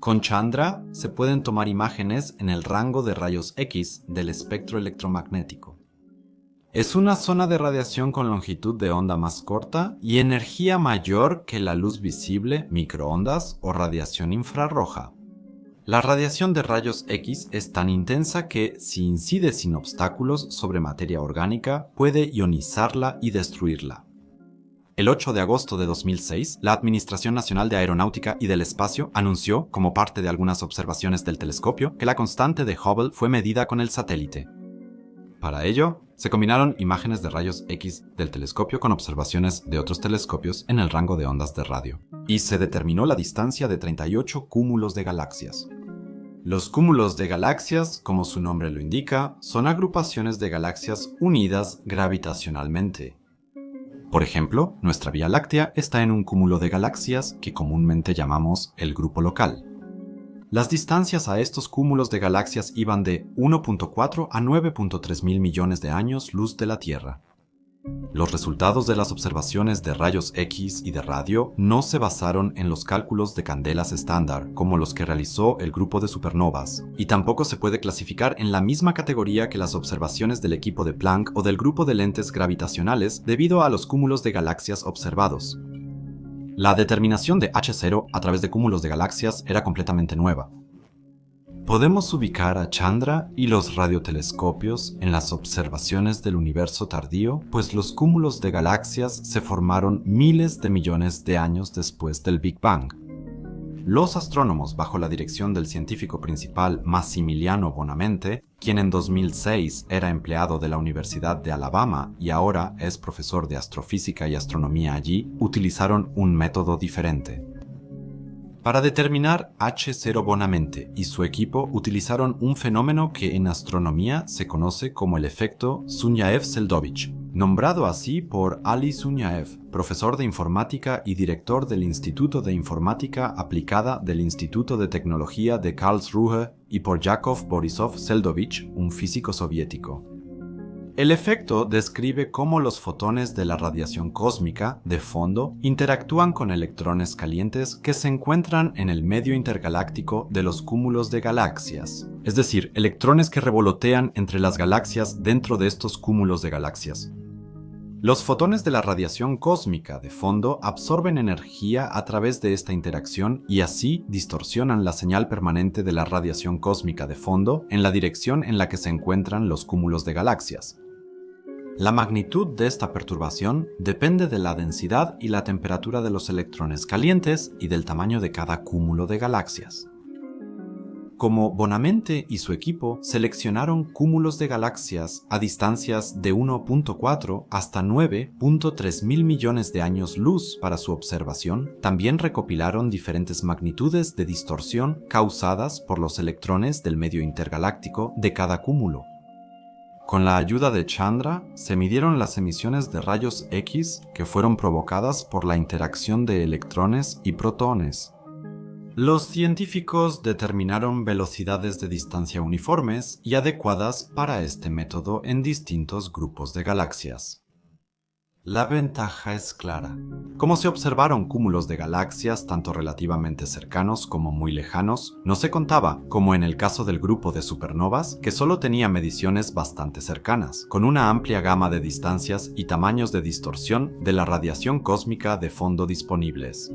Con Chandra se pueden tomar imágenes en el rango de rayos X del espectro electromagnético. Es una zona de radiación con longitud de onda más corta y energía mayor que la luz visible, microondas o radiación infrarroja. La radiación de rayos X es tan intensa que, si incide sin obstáculos sobre materia orgánica, puede ionizarla y destruirla. El 8 de agosto de 2006, la Administración Nacional de Aeronáutica y del Espacio anunció, como parte de algunas observaciones del telescopio, que la constante de Hubble fue medida con el satélite. Para ello, se combinaron imágenes de rayos X del telescopio con observaciones de otros telescopios en el rango de ondas de radio, y se determinó la distancia de 38 cúmulos de galaxias. Los cúmulos de galaxias, como su nombre lo indica, son agrupaciones de galaxias unidas gravitacionalmente. Por ejemplo, nuestra Vía Láctea está en un cúmulo de galaxias que comúnmente llamamos el grupo local. Las distancias a estos cúmulos de galaxias iban de 1.4 a 9.3 mil millones de años luz de la Tierra. Los resultados de las observaciones de rayos X y de radio no se basaron en los cálculos de candelas estándar, como los que realizó el grupo de supernovas, y tampoco se puede clasificar en la misma categoría que las observaciones del equipo de Planck o del grupo de lentes gravitacionales debido a los cúmulos de galaxias observados. La determinación de H0 a través de cúmulos de galaxias era completamente nueva. Podemos ubicar a Chandra y los radiotelescopios en las observaciones del universo tardío, pues los cúmulos de galaxias se formaron miles de millones de años después del Big Bang. Los astrónomos, bajo la dirección del científico principal Massimiliano Bonamente, quien en 2006 era empleado de la Universidad de Alabama y ahora es profesor de astrofísica y astronomía allí, utilizaron un método diferente. Para determinar H0 Bonamente y su equipo utilizaron un fenómeno que en astronomía se conoce como el efecto Sunyaev-Seldovich, nombrado así por Ali Sunyaev, profesor de informática y director del Instituto de Informática Aplicada del Instituto de Tecnología de Karlsruhe, y por Yakov Borisov Seldovich, un físico soviético. El efecto describe cómo los fotones de la radiación cósmica de fondo interactúan con electrones calientes que se encuentran en el medio intergaláctico de los cúmulos de galaxias, es decir, electrones que revolotean entre las galaxias dentro de estos cúmulos de galaxias. Los fotones de la radiación cósmica de fondo absorben energía a través de esta interacción y así distorsionan la señal permanente de la radiación cósmica de fondo en la dirección en la que se encuentran los cúmulos de galaxias. La magnitud de esta perturbación depende de la densidad y la temperatura de los electrones calientes y del tamaño de cada cúmulo de galaxias. Como Bonamente y su equipo seleccionaron cúmulos de galaxias a distancias de 1.4 hasta 9.3 mil millones de años luz para su observación, también recopilaron diferentes magnitudes de distorsión causadas por los electrones del medio intergaláctico de cada cúmulo. Con la ayuda de Chandra, se midieron las emisiones de rayos X que fueron provocadas por la interacción de electrones y protones. Los científicos determinaron velocidades de distancia uniformes y adecuadas para este método en distintos grupos de galaxias. La ventaja es clara. Como se observaron cúmulos de galaxias tanto relativamente cercanos como muy lejanos, no se contaba, como en el caso del grupo de supernovas, que solo tenía mediciones bastante cercanas, con una amplia gama de distancias y tamaños de distorsión de la radiación cósmica de fondo disponibles.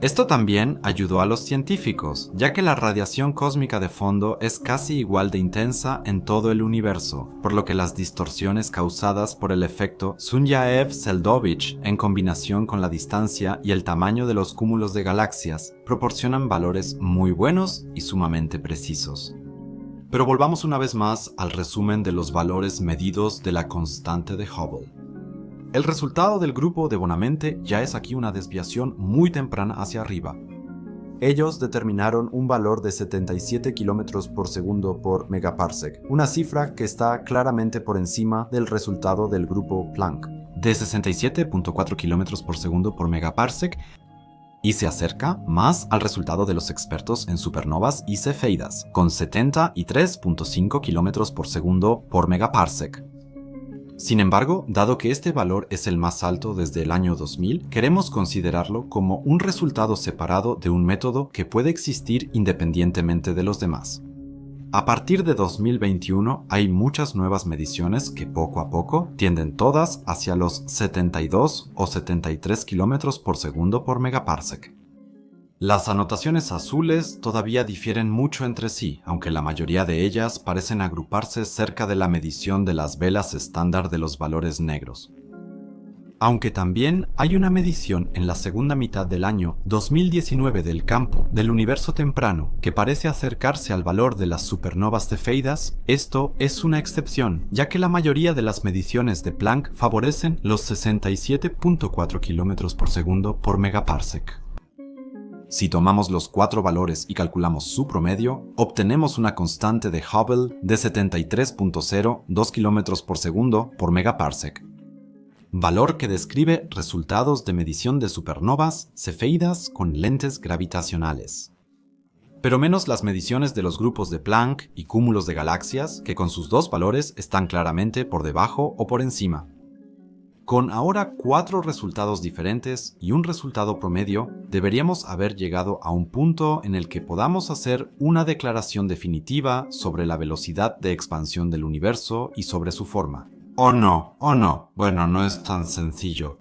Esto también ayudó a los científicos, ya que la radiación cósmica de fondo es casi igual de intensa en todo el universo, por lo que las distorsiones causadas por el efecto Sunyaev-Seldovich en combinación con la distancia y el tamaño de los cúmulos de galaxias proporcionan valores muy buenos y sumamente precisos. Pero volvamos una vez más al resumen de los valores medidos de la constante de Hubble. El resultado del grupo de Bonamente ya es aquí una desviación muy temprana hacia arriba. Ellos determinaron un valor de 77 km por segundo por megaparsec, una cifra que está claramente por encima del resultado del grupo Planck, de 67.4 km por segundo por megaparsec, y se acerca más al resultado de los expertos en supernovas y cefeidas, con 73.5 km por segundo por megaparsec. Sin embargo, dado que este valor es el más alto desde el año 2000, queremos considerarlo como un resultado separado de un método que puede existir independientemente de los demás. A partir de 2021 hay muchas nuevas mediciones que poco a poco tienden todas hacia los 72 o 73 km por segundo por megaparsec. Las anotaciones azules todavía difieren mucho entre sí, aunque la mayoría de ellas parecen agruparse cerca de la medición de las velas estándar de los valores negros. Aunque también hay una medición en la segunda mitad del año 2019 del campo del universo temprano que parece acercarse al valor de las supernovas cefeidas, esto es una excepción, ya que la mayoría de las mediciones de Planck favorecen los 67.4 km por segundo por megaparsec. Si tomamos los 4 valores y calculamos su promedio, obtenemos una constante de Hubble de 73.02 km por segundo por megaparsec, valor que describe resultados de medición de supernovas cefeidas con lentes gravitacionales. Pero menos las mediciones de los grupos de Planck y cúmulos de galaxias, que con sus 2 valores están claramente por debajo o por encima. Con ahora 4 resultados diferentes y un resultado promedio, deberíamos haber llegado a un punto en el que podamos hacer una declaración definitiva sobre la velocidad de expansión del universo y sobre su forma. ¿O no? Bueno, no es tan sencillo.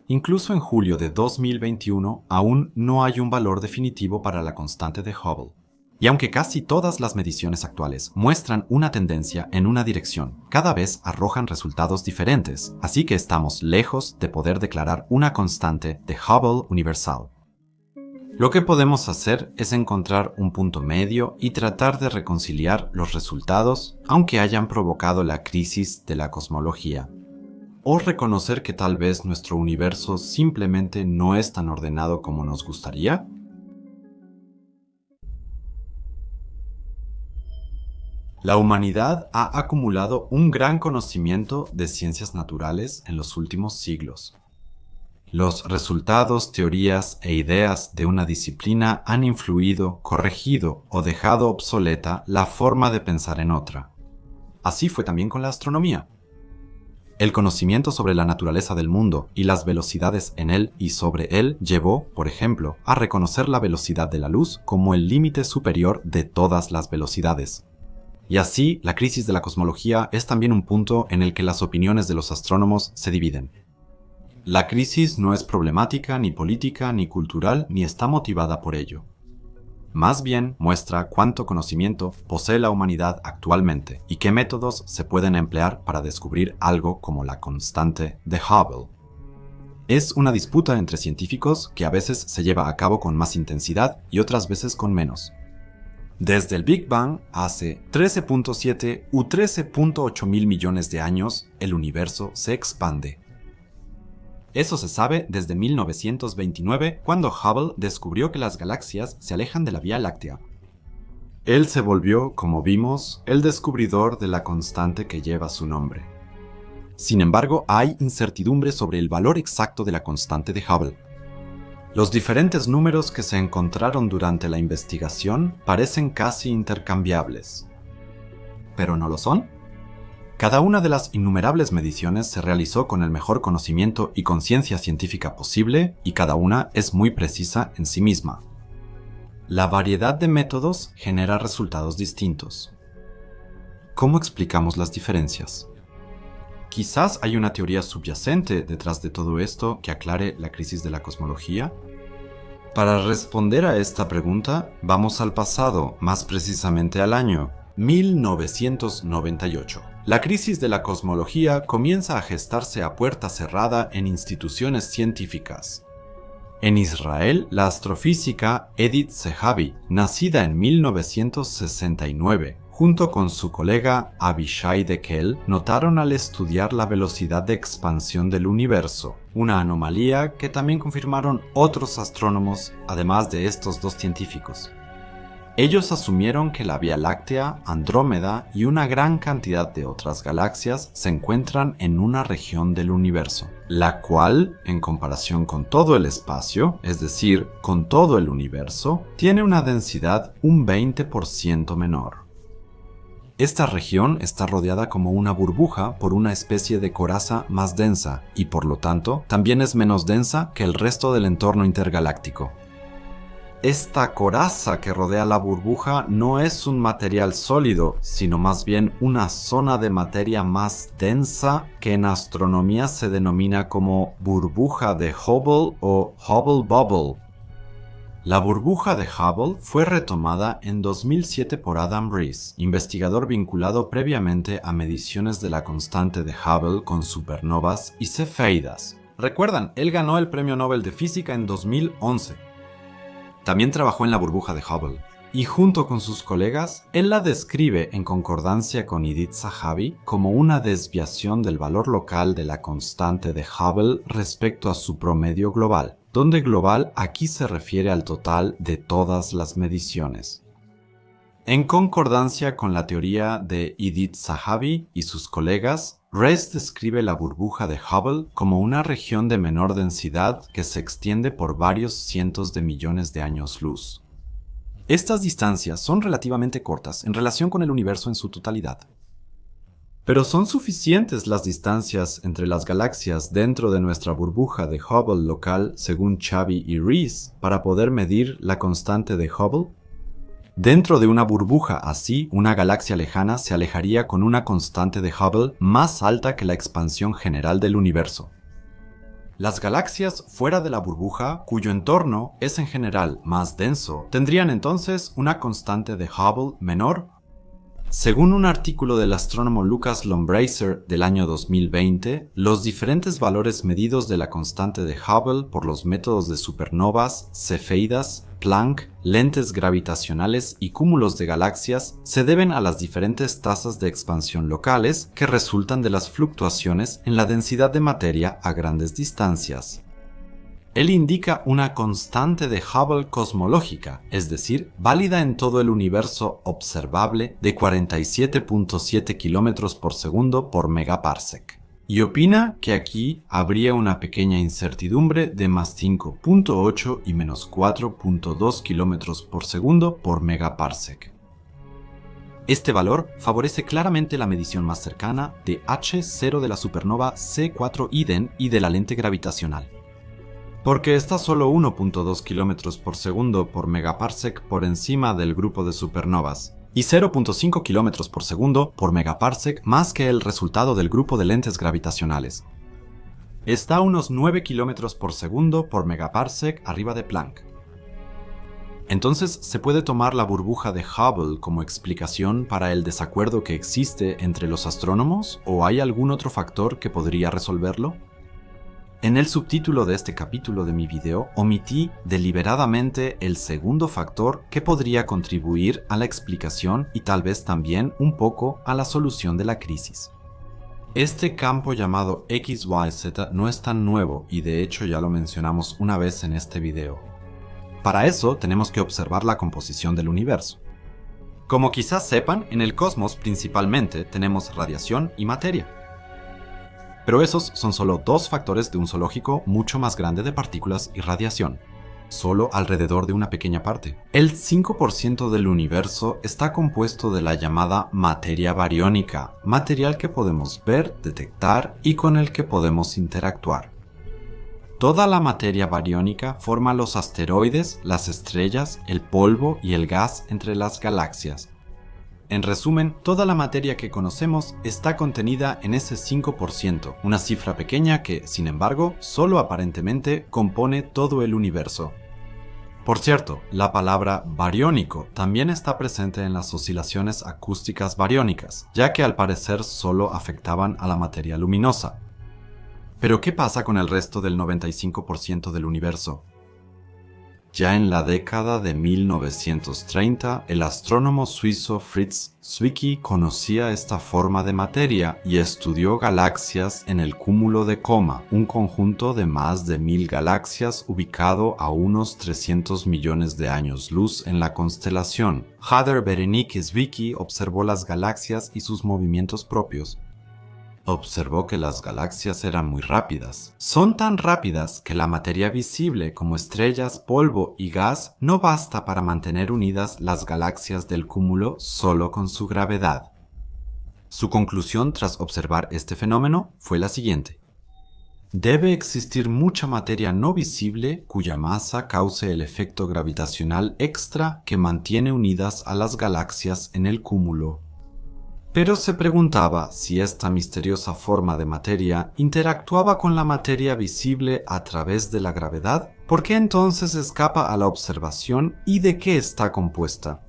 Incluso en julio de 2021 aún no hay un valor definitivo para la constante de Hubble. Y aunque casi todas las mediciones actuales muestran una tendencia en una dirección, cada vez arrojan resultados diferentes, así que estamos lejos de poder declarar una constante de Hubble universal. Lo que podemos hacer es encontrar un punto medio y tratar de reconciliar los resultados, aunque hayan provocado la crisis de la cosmología. O reconocer que tal vez nuestro universo simplemente no es tan ordenado como nos gustaría. La humanidad ha acumulado un gran conocimiento de ciencias naturales en los últimos siglos. Los resultados, teorías e ideas de una disciplina han influido, corregido o dejado obsoleta la forma de pensar en otra. Así fue también con la astronomía. El conocimiento sobre la naturaleza del mundo y las velocidades en él y sobre él llevó, por ejemplo, a reconocer la velocidad de la luz como el límite superior de todas las velocidades. Y así, la crisis de la cosmología es también un punto en el que las opiniones de los astrónomos se dividen. La crisis no es problemática, ni política, ni cultural, ni está motivada por ello. Más bien muestra cuánto conocimiento posee la humanidad actualmente y qué métodos se pueden emplear para descubrir algo como la constante de Hubble. Es una disputa entre científicos que a veces se lleva a cabo con más intensidad y otras veces con menos. Desde el Big Bang, hace 13.7 u 13.8 mil millones de años, el universo se expande. Eso se sabe desde 1929, cuando Hubble descubrió que las galaxias se alejan de la Vía Láctea. Él se volvió, como vimos, el descubridor de la constante que lleva su nombre. Sin embargo, hay incertidumbre sobre el valor exacto de la constante de Hubble. Los diferentes números que se encontraron durante la investigación parecen casi intercambiables. ¿Pero no lo son? Cada una de las innumerables mediciones se realizó con el mejor conocimiento y conciencia científica posible, y cada una es muy precisa en sí misma. La variedad de métodos genera resultados distintos. ¿Cómo explicamos las diferencias? Quizás hay una teoría subyacente detrás de todo esto que aclare la crisis de la cosmología. Para responder a esta pregunta, vamos al pasado, más precisamente al año 1998. La crisis de la cosmología comienza a gestarse a puerta cerrada en instituciones científicas. En Israel, la astrofísica Edith Zehavi, nacida en 1969, junto con su colega Avishai Dekel, notaron al estudiar la velocidad de expansión del universo, una anomalía que también confirmaron otros astrónomos, además de estos dos científicos. Ellos asumieron que la Vía Láctea, Andrómeda y una gran cantidad de otras galaxias se encuentran en una región del universo, la cual, en comparación con todo el espacio, es decir, con todo el universo, tiene una densidad un 20% menor. Esta región está rodeada como una burbuja por una especie de coraza más densa y por lo tanto también es menos densa que el resto del entorno intergaláctico. Esta coraza que rodea la burbuja no es un material sólido, sino más bien una zona de materia más densa que en astronomía se denomina como burbuja de Hubble o Hubble Bubble. La burbuja de Hubble fue retomada en 2007 por Adam Riess, investigador vinculado previamente a mediciones de la constante de Hubble con supernovas y cefeidas. Recuerdan, él ganó el Premio Nobel de Física en 2011. También trabajó en la burbuja de Hubble, y junto con sus colegas, él la describe en concordancia con Edith Zehavi como una desviación del valor local de la constante de Hubble respecto a su promedio global, donde global aquí se refiere al total de todas las mediciones. En concordancia con la teoría de Edith Zehavi y sus colegas, Riess describe la burbuja de Hubble como una región de menor densidad que se extiende por varios cientos de millones de años luz. Estas distancias son relativamente cortas en relación con el universo en su totalidad. Pero son suficientes las distancias entre las galaxias dentro de nuestra burbuja de Hubble local, según Xavi y Riess, para poder medir la constante de Hubble. Dentro de una burbuja así, una galaxia lejana se alejaría con una constante de Hubble más alta que la expansión general del universo. Las galaxias fuera de la burbuja, cuyo entorno es en general más denso, tendrían entonces una constante de Hubble menor. Según un artículo del astrónomo Lucas Lombrazer del año 2020, los diferentes valores medidos de la constante de Hubble por los métodos de supernovas, cefeidas, Planck, lentes gravitacionales y cúmulos de galaxias se deben a las diferentes tasas de expansión locales que resultan de las fluctuaciones en la densidad de materia a grandes distancias. Él indica una constante de Hubble cosmológica, es decir, válida en todo el universo observable de 47.7 km por segundo por megaparsec. Y opina que aquí habría una pequeña incertidumbre de más 5.8 y menos 4.2 km por segundo por megaparsec. Este valor favorece claramente la medición más cercana de H0 de la supernova C4 Iden y de la lente gravitacional, porque está solo 1.2 km por segundo por megaparsec por encima del grupo de supernovas, y 0.5 km por segundo por megaparsec más que el resultado del grupo de lentes gravitacionales. Está a unos 9 km por segundo por megaparsec arriba de Planck. Entonces, ¿se puede tomar la burbuja de Hubble como explicación para el desacuerdo que existe entre los astrónomos, o hay algún otro factor que podría resolverlo? En el subtítulo de este capítulo de mi video omití deliberadamente el segundo factor que podría contribuir a la explicación y tal vez también un poco a la solución de la crisis. Este campo llamado XYZ no es tan nuevo y de hecho ya lo mencionamos una vez en este video. Para eso tenemos que observar la composición del universo. Como quizás sepan, en el cosmos principalmente tenemos radiación y materia. Pero esos son solo dos factores de un zoológico mucho más grande de partículas y radiación. solo alrededor de una pequeña parte. El 5% del universo está compuesto de la llamada materia bariónica, material que podemos ver, detectar y con el que podemos interactuar. Toda la materia bariónica forma los asteroides, las estrellas, el polvo y el gas entre las galaxias. En resumen, toda la materia que conocemos está contenida en ese 5%, una cifra pequeña que, sin embargo, solo aparentemente compone todo el universo. Por cierto, la palabra bariónico también está presente en las oscilaciones acústicas bariónicas, ya que al parecer solo afectaban a la materia luminosa. Pero ¿qué pasa con el resto del 95% del universo? Ya en la década de 1930, el astrónomo suizo Fritz Zwicky conocía esta forma de materia y estudió galaxias en el cúmulo de Coma, un conjunto de más de 1000 galaxias ubicado a unos 300 millones de años luz en la constelación. Hader Berenike Zwicky observó las galaxias y sus movimientos propios. Observó que las galaxias eran muy rápidas. Son tan rápidas que la materia visible, como estrellas, polvo y gas, no basta para mantener unidas las galaxias del cúmulo solo con su gravedad. Su conclusión tras observar este fenómeno fue la siguiente. Debe existir mucha materia no visible cuya masa cause el efecto gravitacional extra que mantiene unidas a las galaxias en el cúmulo. Pero se preguntaba si esta misteriosa forma de materia interactuaba con la materia visible a través de la gravedad. ¿Por qué entonces escapa a la observación y de qué está compuesta?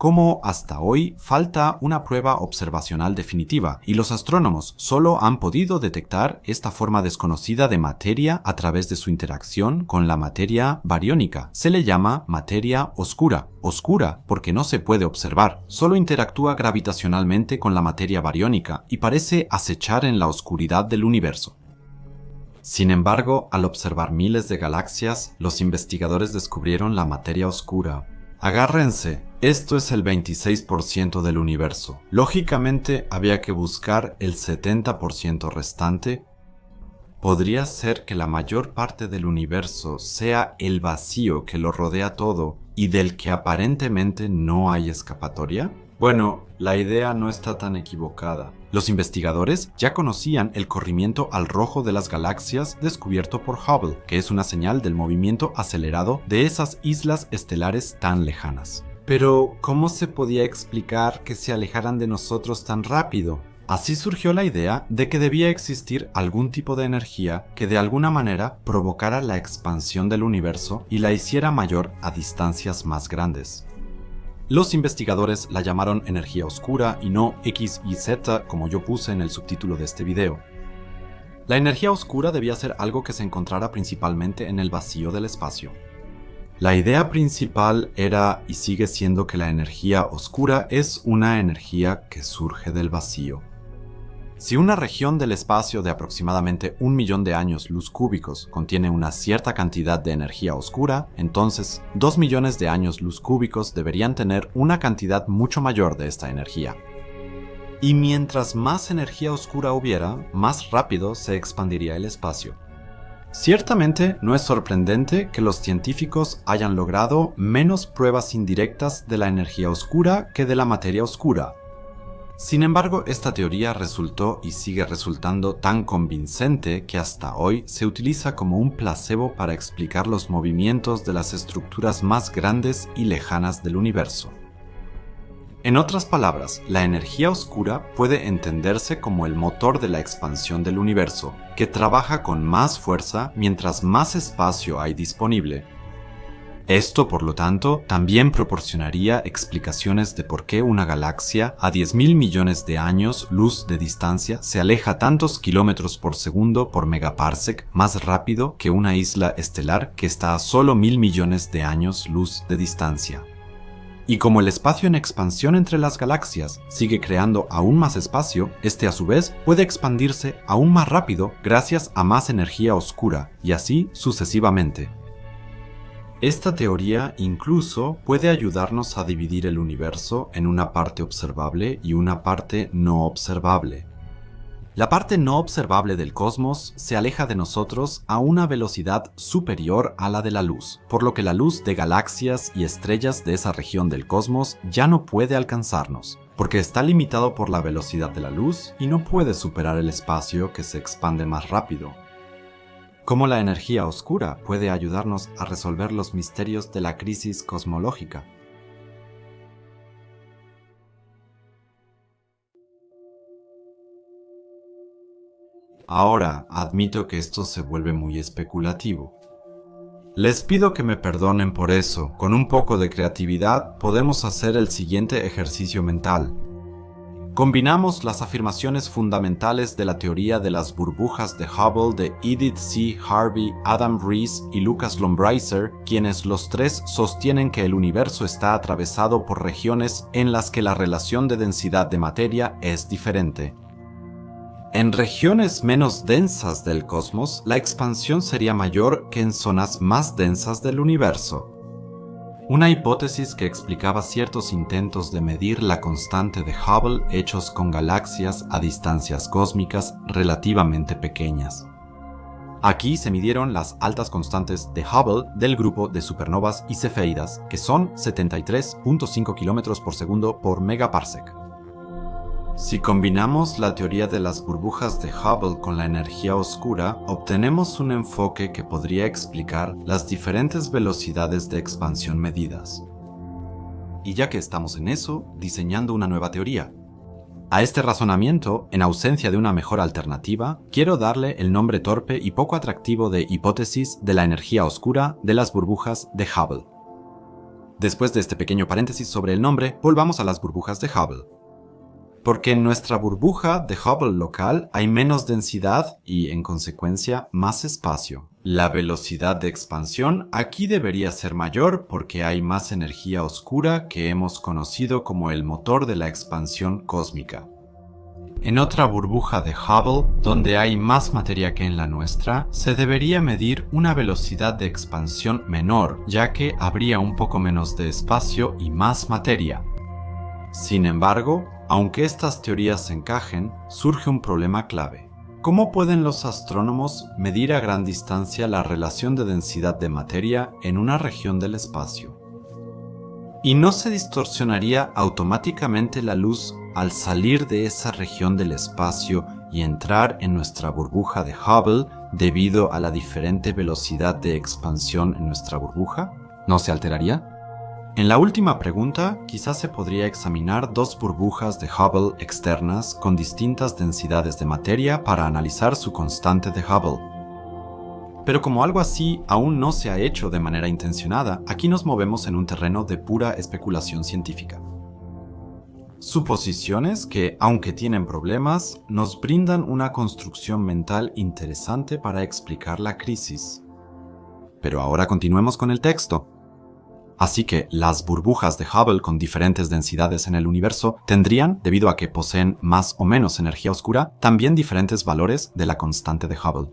Como hasta hoy falta una prueba observacional definitiva y los astrónomos solo han podido detectar esta forma desconocida de materia a través de su interacción con la materia bariónica. Se le llama materia oscura. Oscura porque no se puede observar, solo interactúa gravitacionalmente con la materia bariónica y parece acechar en la oscuridad del universo. Sin embargo, al observar miles de galaxias, los investigadores descubrieron la materia oscura. Agárrense, esto es el 26% del universo. Lógicamente había que buscar el 70% restante. ¿Podría ser que la mayor parte del universo sea el vacío que lo rodea todo y del que aparentemente no hay escapatoria? Bueno, la idea no está tan equivocada. Los investigadores ya conocían el corrimiento al rojo de las galaxias descubierto por Hubble, que es una señal del movimiento acelerado de esas islas estelares tan lejanas. Pero, ¿cómo se podía explicar que se alejaran de nosotros tan rápido? Así surgió la idea de que debía existir algún tipo de energía que de alguna manera provocara la expansión del universo y la hiciera mayor a distancias más grandes. Los investigadores la llamaron energía oscura y no X y Z como yo puse en el subtítulo de este video. La energía oscura debía ser algo que se encontrara principalmente en el vacío del espacio. La idea principal era y sigue siendo que la energía oscura es una energía que surge del vacío. Si una región del espacio de aproximadamente 1 millón de años luz cúbicos contiene una cierta cantidad de energía oscura, entonces 2 millones de años luz cúbicos deberían tener una cantidad mucho mayor de esta energía. Y mientras más energía oscura hubiera, más rápido se expandiría el espacio. Ciertamente no es sorprendente que los científicos hayan logrado menos pruebas indirectas de la energía oscura que de la materia oscura. Sin embargo, esta teoría resultó y sigue resultando tan convincente que hasta hoy se utiliza como un placebo para explicar los movimientos de las estructuras más grandes y lejanas del universo. En otras palabras, la energía oscura puede entenderse como el motor de la expansión del universo, que trabaja con más fuerza mientras más espacio hay disponible. Esto, por lo tanto, también proporcionaría explicaciones de por qué una galaxia a 10.000 millones de años luz de distancia se aleja tantos kilómetros por segundo por megaparsec más rápido que una isla estelar que está a solo 1.000 millones de años luz de distancia. Y como el espacio en expansión entre las galaxias sigue creando aún más espacio, este a su vez puede expandirse aún más rápido gracias a más energía oscura, y así sucesivamente. Esta teoría incluso puede ayudarnos a dividir el universo en una parte observable y una parte no observable. La parte no observable del cosmos se aleja de nosotros a una velocidad superior a la de la luz, por lo que la luz de galaxias y estrellas de esa región del cosmos ya no puede alcanzarnos, porque está limitado por la velocidad de la luz y no puede superar el espacio que se expande más rápido. ¿Cómo la energía oscura puede ayudarnos a resolver los misterios de la crisis cosmológica? Ahora, admito que esto se vuelve muy especulativo. Les pido que me perdonen por eso. Con un poco de creatividad podemos hacer el siguiente ejercicio mental. Combinamos las afirmaciones fundamentales de la teoría de las burbujas de Hubble de Edith C. Harvey, Adam Rees y Lucas Lombrizer, quienes los tres sostienen que el universo está atravesado por regiones en las que la relación de densidad de materia es diferente. En regiones menos densas del cosmos, la expansión sería mayor que en zonas más densas del universo. Una hipótesis que explicaba ciertos intentos de medir la constante de Hubble hechos con galaxias a distancias cósmicas relativamente pequeñas. Aquí se midieron las altas constantes de Hubble del grupo de supernovas y cefeidas, que son 73.5 km por segundo por megaparsec. Si combinamos la teoría de las burbujas de Hubble con la energía oscura, obtenemos un enfoque que podría explicar las diferentes velocidades de expansión medidas. Y ya que estamos en eso, diseñando una nueva teoría. A este razonamiento, en ausencia de una mejor alternativa, quiero darle el nombre torpe y poco atractivo de hipótesis de la energía oscura de las burbujas de Hubble. Después de este pequeño paréntesis sobre el nombre, volvamos a las burbujas de Hubble. Porque en nuestra burbuja de Hubble local hay menos densidad y, en consecuencia, más espacio. La velocidad de expansión aquí debería ser mayor porque hay más energía oscura que hemos conocido como el motor de la expansión cósmica. En otra burbuja de Hubble, donde hay más materia que en la nuestra, se debería medir una velocidad de expansión menor, ya que habría un poco menos de espacio y más materia. Sin embargo, aunque estas teorías encajen, surge un problema clave. ¿Cómo pueden los astrónomos medir a gran distancia la relación de densidad de materia en una región del espacio? ¿Y no se distorsionaría automáticamente la luz al salir de esa región del espacio y entrar en nuestra burbuja de Hubble debido a la diferente velocidad de expansión en nuestra burbuja? ¿No se alteraría? En la última pregunta, quizás se podría examinar dos burbujas de Hubble externas con distintas densidades de materia para analizar su constante de Hubble. Pero como algo así aún no se ha hecho de manera intencionada, aquí nos movemos en un terreno de pura especulación científica. Suposiciones que, aunque tienen problemas, nos brindan una construcción mental interesante para explicar la crisis. Pero ahora continuemos con el texto. Así que las burbujas de Hubble con diferentes densidades en el universo tendrían, debido a que poseen más o menos energía oscura, también diferentes valores de la constante de Hubble.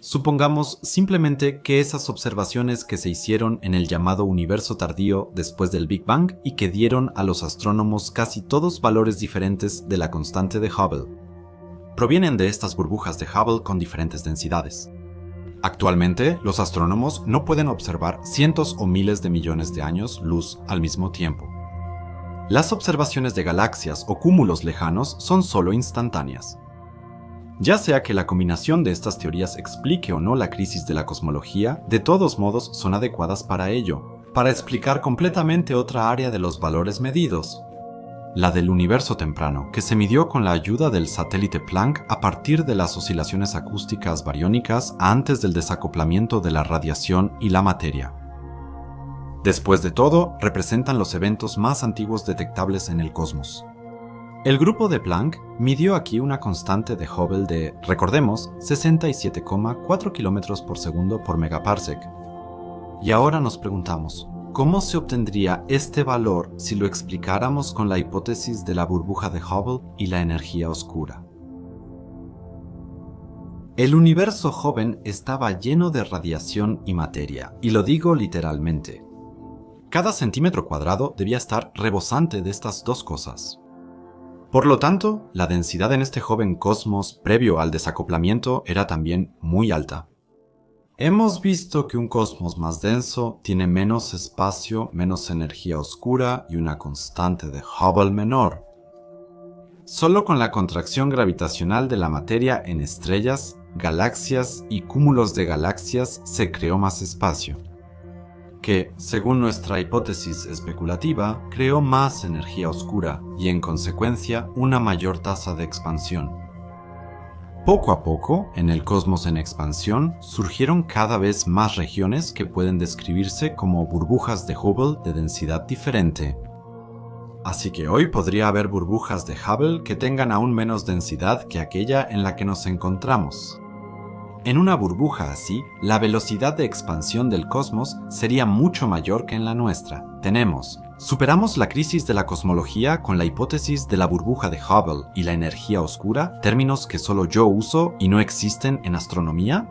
Supongamos simplemente que esas observaciones que se hicieron en el llamado universo tardío después del Big Bang y que dieron a los astrónomos casi todos valores diferentes de la constante de Hubble, provienen de estas burbujas de Hubble con diferentes densidades. Actualmente, los astrónomos no pueden observar cientos o miles de millones de años luz al mismo tiempo. Las observaciones de galaxias o cúmulos lejanos son solo instantáneas. Ya sea que la combinación de estas teorías explique o no la crisis de la cosmología, de todos modos son adecuadas para ello, para explicar completamente otra área de los valores medidos, la del universo temprano, que se midió con la ayuda del satélite Planck a partir de las oscilaciones acústicas bariónicas antes del desacoplamiento de la radiación y la materia. Después de todo, representan los eventos más antiguos detectables en el cosmos. El grupo de Planck midió aquí una constante de Hubble de, recordemos, 67,4 km por segundo por megaparsec. Y ahora nos preguntamos, ¿cómo se obtendría este valor si lo explicáramos con la hipótesis de la burbuja de Hubble y la energía oscura? El universo joven estaba lleno de radiación y materia, y lo digo literalmente. Cada centímetro cuadrado debía estar rebosante de estas dos cosas. Por lo tanto, la densidad en este joven cosmos previo al desacoplamiento era también muy alta. Hemos visto que un cosmos más denso tiene menos espacio, menos energía oscura y una constante de Hubble menor. Solo con la contracción gravitacional de la materia en estrellas, galaxias y cúmulos de galaxias se creó más espacio, que, según nuestra hipótesis especulativa, creó más energía oscura y, en consecuencia, una mayor tasa de expansión. Poco a poco, en el cosmos en expansión, surgieron cada vez más regiones que pueden describirse como burbujas de Hubble de densidad diferente. Así que hoy podría haber burbujas de Hubble que tengan aún menos densidad que aquella en la que nos encontramos. En una burbuja así, la velocidad de expansión del cosmos sería mucho mayor que en la nuestra. Superamos la crisis de la cosmología con la hipótesis de la burbuja de Hubble y la energía oscura, términos que solo yo uso y no existen en astronomía.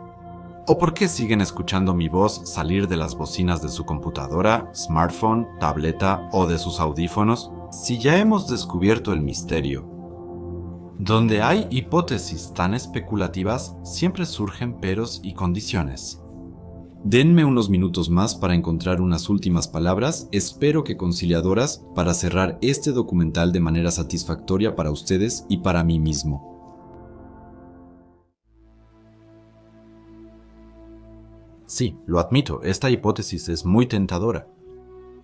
¿O por qué siguen escuchando mi voz salir de las bocinas de su computadora, smartphone, tableta o de sus audífonos, si ya hemos descubierto el misterio? Donde hay hipótesis tan especulativas, siempre surgen peros y condiciones. Denme unos minutos más para encontrar unas últimas palabras, espero que conciliadoras, para cerrar este documental de manera satisfactoria para ustedes y para mí mismo. Sí, lo admito, esta hipótesis es muy tentadora.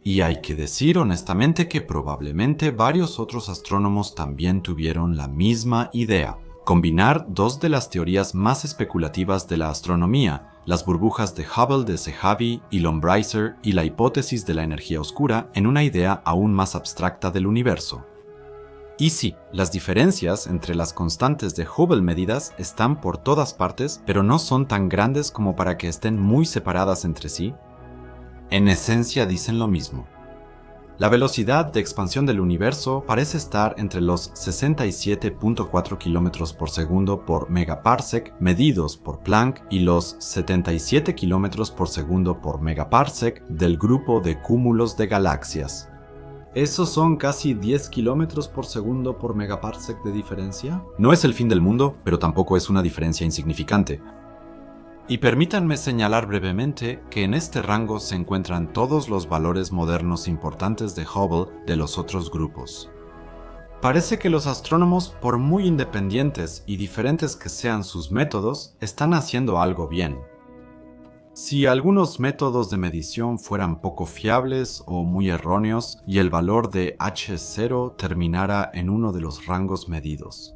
Y hay que decir honestamente que probablemente varios otros astrónomos también tuvieron la misma idea. Combinar dos de las teorías más especulativas de la astronomía, las burbujas de Hubble de Zehavi y Lombrizer y la hipótesis de la energía oscura, en una idea aún más abstracta del universo. Y sí, las diferencias entre las constantes de Hubble medidas están por todas partes, pero no son tan grandes como para que estén muy separadas entre sí. En esencia dicen lo mismo. La velocidad de expansión del universo parece estar entre los 67.4 km por segundo por megaparsec medidos por Planck y los 77 km por segundo por megaparsec del grupo de cúmulos de galaxias. ¿Esos son casi 10 km por segundo por megaparsec de diferencia? No es el fin del mundo, pero tampoco es una diferencia insignificante. Y permítanme señalar brevemente que en este rango se encuentran todos los valores modernos importantes de Hubble de los otros grupos. Parece que los astrónomos, por muy independientes y diferentes que sean sus métodos, están haciendo algo bien. Si algunos métodos de medición fueran poco fiables o muy erróneos y el valor de H0 terminara en uno de los rangos medidos.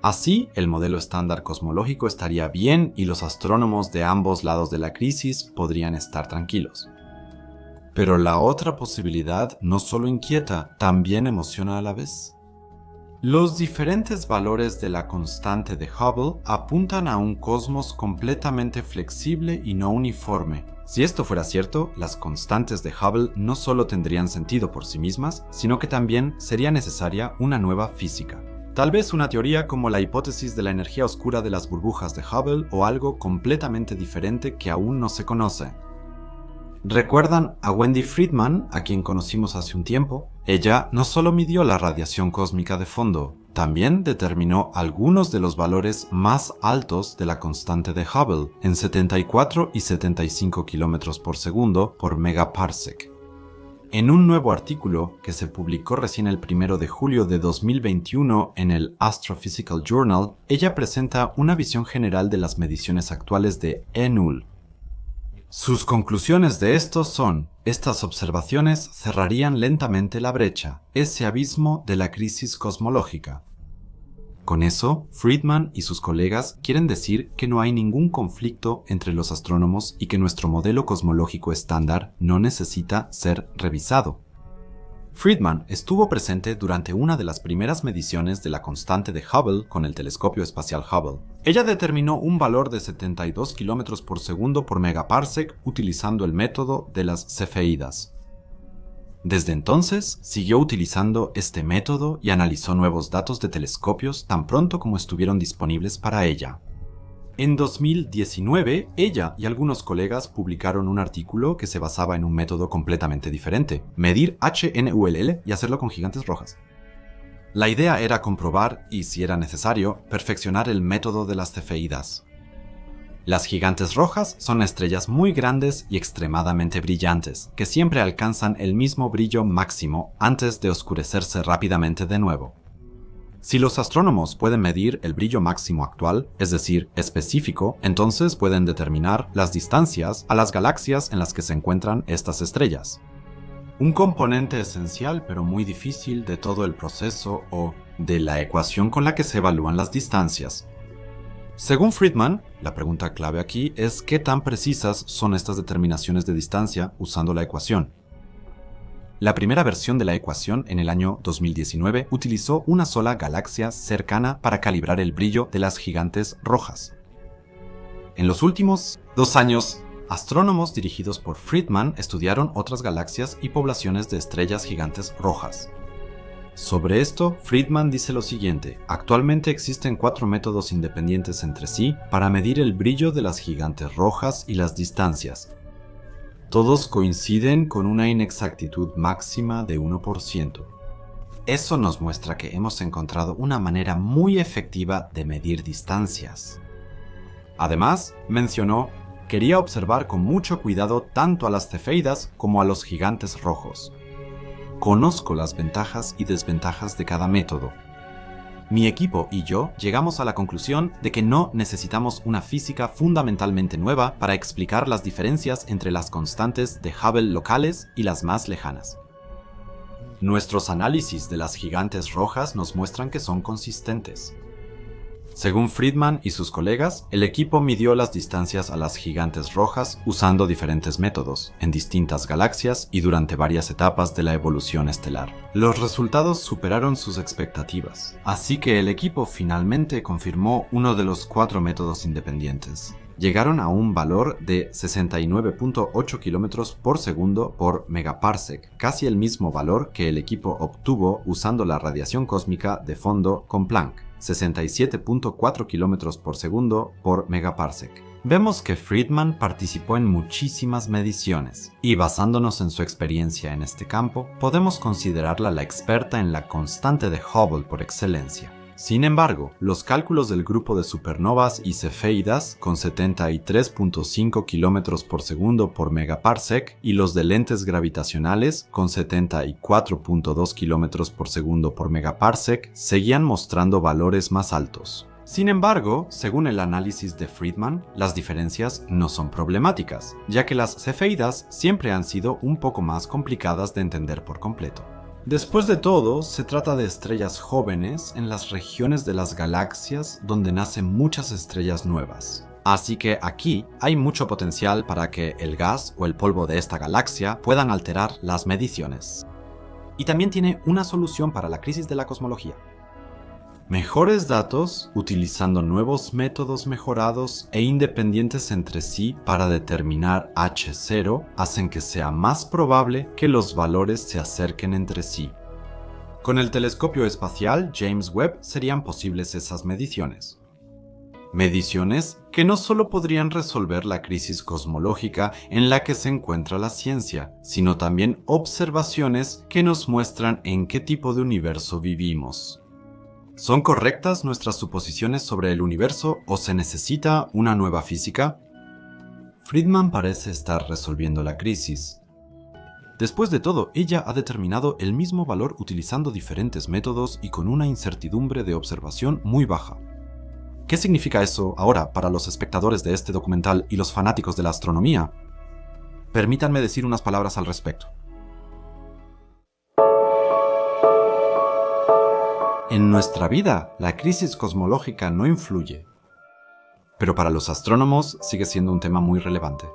Así, el modelo estándar cosmológico estaría bien y los astrónomos de ambos lados de la crisis podrían estar tranquilos. Pero la otra posibilidad no solo inquieta, también emociona a la vez. Los diferentes valores de la constante de Hubble apuntan a un cosmos completamente flexible y no uniforme. Si esto fuera cierto, las constantes de Hubble no solo tendrían sentido por sí mismas, sino que también sería necesaria una nueva física. Tal vez una teoría como la hipótesis de la energía oscura de las burbujas de Hubble o algo completamente diferente que aún no se conoce. ¿Recuerdan a Wendy Friedman, a quien conocimos hace un tiempo? Ella no solo midió la radiación cósmica de fondo, también determinó algunos de los valores más altos de la constante de Hubble, en 74 y 75 km por segundo por megaparsec. En un nuevo artículo que se publicó recién el 1 de julio de 2021 en el Astrophysical Journal, ella presenta una visión general de las mediciones actuales de E-null. Sus conclusiones de esto son: estas observaciones cerrarían lentamente la brecha, ese abismo de la crisis cosmológica. Con eso, Friedman y sus colegas quieren decir que no hay ningún conflicto entre los astrónomos y que nuestro modelo cosmológico estándar no necesita ser revisado. Friedman estuvo presente durante una de las primeras mediciones de la constante de Hubble con el telescopio espacial Hubble. Ella determinó un valor de 72 km por segundo por megaparsec utilizando el método de las cefeidas. Desde entonces, siguió utilizando este método y analizó nuevos datos de telescopios tan pronto como estuvieron disponibles para ella. En 2019, ella y algunos colegas publicaron un artículo que se basaba en un método completamente diferente: medir HNULL y hacerlo con gigantes rojas. La idea era comprobar y, si era necesario, perfeccionar el método de las cefeidas. Las gigantes rojas son estrellas muy grandes y extremadamente brillantes, que siempre alcanzan el mismo brillo máximo antes de oscurecerse rápidamente de nuevo. Si los astrónomos pueden medir el brillo máximo actual, es decir, específico, entonces pueden determinar las distancias a las galaxias en las que se encuentran estas estrellas. Un componente esencial pero muy difícil de todo el proceso o de la ecuación con la que se evalúan las distancias. Según Friedman, la pregunta clave aquí es qué tan precisas son estas determinaciones de distancia usando la ecuación. La primera versión de la ecuación en el año 2019 utilizó una sola galaxia cercana para calibrar el brillo de las gigantes rojas. En los últimos 2 años, astrónomos dirigidos por Friedman estudiaron otras galaxias y poblaciones de estrellas gigantes rojas. Sobre esto, Friedman dice lo siguiente: actualmente existen 4 métodos independientes entre sí para medir el brillo de las gigantes rojas y las distancias. Todos coinciden con una inexactitud máxima de 1%. Eso nos muestra que hemos encontrado una manera muy efectiva de medir distancias. Además, mencionó, quería observar con mucho cuidado tanto a las cefeidas como a los gigantes rojos. Conozco las ventajas y desventajas de cada método. Mi equipo y yo llegamos a la conclusión de que no necesitamos una física fundamentalmente nueva para explicar las diferencias entre las constantes de Hubble locales y las más lejanas. Nuestros análisis de las gigantes rojas nos muestran que son consistentes. Según Friedman y sus colegas, el equipo midió las distancias a las gigantes rojas usando diferentes métodos, en distintas galaxias y durante varias etapas de la evolución estelar. Los resultados superaron sus expectativas, así que el equipo finalmente confirmó uno de los 4 métodos independientes. Llegaron a un valor de 69.8 km por segundo por megaparsec, casi el mismo valor que el equipo obtuvo usando la radiación cósmica de fondo con Planck, 67.4 km por segundo por megaparsec. Vemos que Friedman participó en muchísimas mediciones, y basándonos en su experiencia en este campo, podemos considerarla la experta en la constante de Hubble por excelencia. Sin embargo, los cálculos del grupo de supernovas y cefeidas con 73.5 km por segundo por megaparsec y los de lentes gravitacionales con 74.2 km por segundo por megaparsec seguían mostrando valores más altos. Sin embargo, según el análisis de Friedman, las diferencias no son problemáticas, ya que las cefeidas siempre han sido un poco más complicadas de entender por completo. Después de todo, se trata de estrellas jóvenes en las regiones de las galaxias donde nacen muchas estrellas nuevas. Así que aquí hay mucho potencial para que el gas o el polvo de esta galaxia puedan alterar las mediciones. Y también tiene una solución para la crisis de la cosmología. Mejores datos, utilizando nuevos métodos mejorados e independientes entre sí para determinar H0, hacen que sea más probable que los valores se acerquen entre sí. Con el telescopio espacial James Webb serían posibles esas mediciones. Mediciones que no solo podrían resolver la crisis cosmológica en la que se encuentra la ciencia, sino también observaciones que nos muestran en qué tipo de universo vivimos. ¿Son correctas nuestras suposiciones sobre el universo o se necesita una nueva física? Friedman parece estar resolviendo la crisis. Después de todo, ella ha determinado el mismo valor utilizando diferentes métodos y con una incertidumbre de observación muy baja. ¿Qué significa eso ahora para los espectadores de este documental y los fanáticos de la astronomía? Permítanme decir unas palabras al respecto. En nuestra vida, la crisis cosmológica no influye, pero para los astrónomos sigue siendo un tema muy relevante.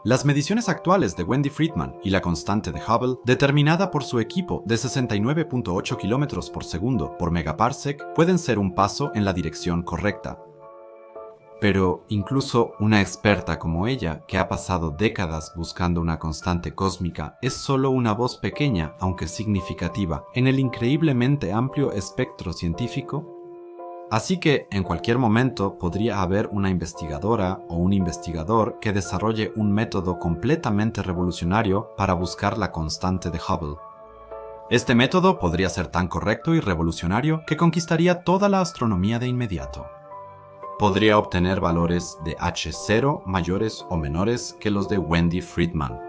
Las mediciones actuales de Wendy Friedman y la constante de Hubble, determinada por su equipo de 69.8 km por segundo por megaparsec, pueden ser un paso en la dirección correcta. Pero incluso una experta como ella, que ha pasado décadas buscando una constante cósmica, es solo una voz pequeña, aunque significativa, en el increíblemente amplio espectro científico. Así que, en cualquier momento, podría haber una investigadora o un investigador que desarrolle un método completamente revolucionario para buscar la constante de Hubble. Este método podría ser tan correcto y revolucionario que conquistaría toda la astronomía de inmediato. Podría obtener valores de H0 mayores o menores que los de Wendy Friedman.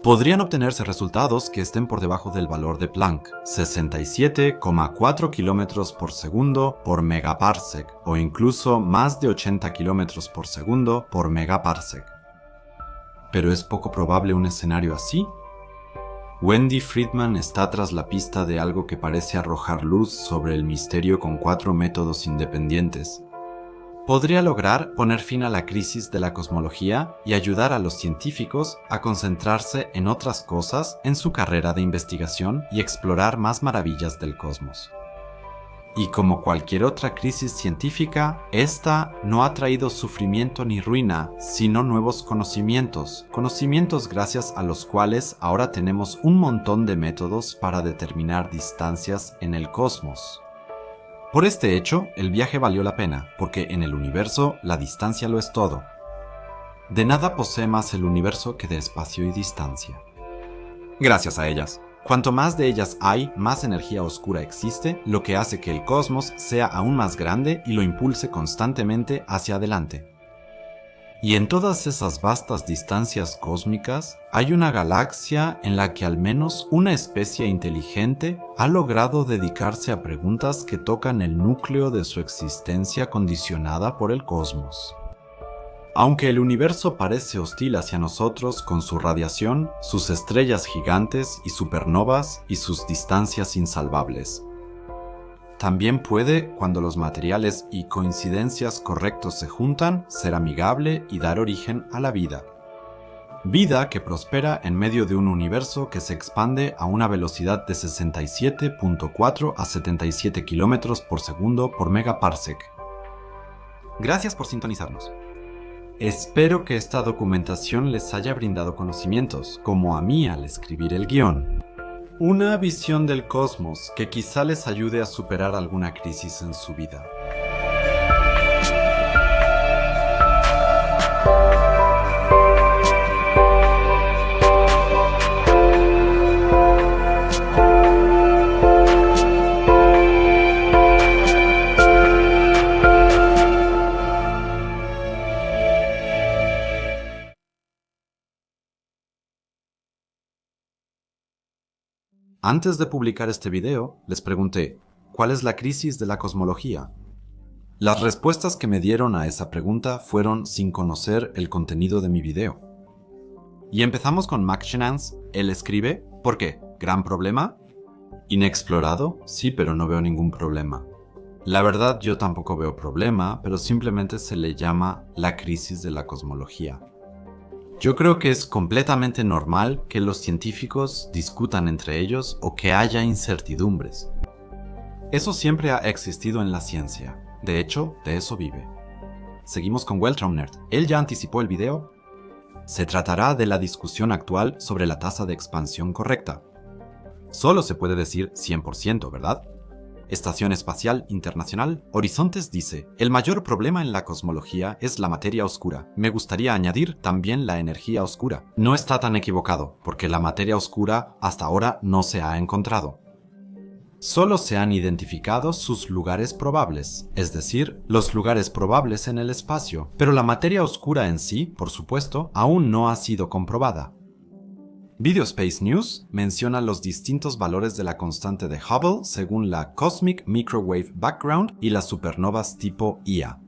Podrían obtenerse resultados que estén por debajo del valor de Planck, 67,4 km por segundo por megaparsec, o incluso más de 80 km por segundo por megaparsec. ¿Pero es poco probable un escenario así? Wendy Friedman está tras la pista de algo que parece arrojar luz sobre el misterio con 4 métodos independientes. Podría lograr poner fin a la crisis de la cosmología y ayudar a los científicos a concentrarse en otras cosas en su carrera de investigación y explorar más maravillas del cosmos. Y como cualquier otra crisis científica, esta no ha traído sufrimiento ni ruina, sino nuevos conocimientos gracias a los cuales ahora tenemos un montón de métodos para determinar distancias en el cosmos. Por este hecho, el viaje valió la pena, porque en el universo la distancia lo es todo. De nada posee más el universo que de espacio y distancia. Gracias a ellas. Cuanto más de ellas hay, más energía oscura existe, lo que hace que el cosmos sea aún más grande y lo impulse constantemente hacia adelante. Y en todas esas vastas distancias cósmicas, hay una galaxia en la que al menos una especie inteligente ha logrado dedicarse a preguntas que tocan el núcleo de su existencia condicionada por el cosmos. Aunque el universo parece hostil hacia nosotros con su radiación, sus estrellas gigantes y supernovas y sus distancias insalvables, también puede, cuando los materiales y coincidencias correctos se juntan, ser amigable y dar origen a la vida. Vida que prospera en medio de un universo que se expande a una velocidad de 67.4 a 77 km por segundo por megaparsec. Gracias por sintonizarnos. Espero que esta documentación les haya brindado conocimientos, como a mí al escribir el guión. Una visión del cosmos que quizá les ayude a superar alguna crisis en su vida. Antes de publicar este video, les pregunté, ¿cuál es la crisis de la cosmología? Las respuestas que me dieron a esa pregunta fueron sin conocer el contenido de mi video. Y empezamos con Max Shenans. Él escribe, ¿por qué? ¿Gran problema? ¿Inexplorado? Sí, pero no veo ningún problema. La verdad, yo tampoco veo problema, pero simplemente se le llama la crisis de la cosmología. Yo creo que es completamente normal que los científicos discutan entre ellos o que haya incertidumbres. Eso siempre ha existido en la ciencia. De hecho, de eso vive. Seguimos con Weltraumnerd. Él ya anticipó el video. Se tratará de la discusión actual sobre la tasa de expansión correcta. Solo se puede decir 100%, ¿verdad? Estación Espacial Internacional, Horizontes dice, el mayor problema en la cosmología es la materia oscura. Me gustaría añadir también la energía oscura. No está tan equivocado, porque la materia oscura hasta ahora no se ha encontrado. Solo se han identificado sus lugares probables, es decir, los lugares probables en el espacio, pero la materia oscura en sí, por supuesto, aún no ha sido comprobada. Video Space News menciona los distintos valores de la constante de Hubble según la Cosmic Microwave Background y las supernovas tipo Ia.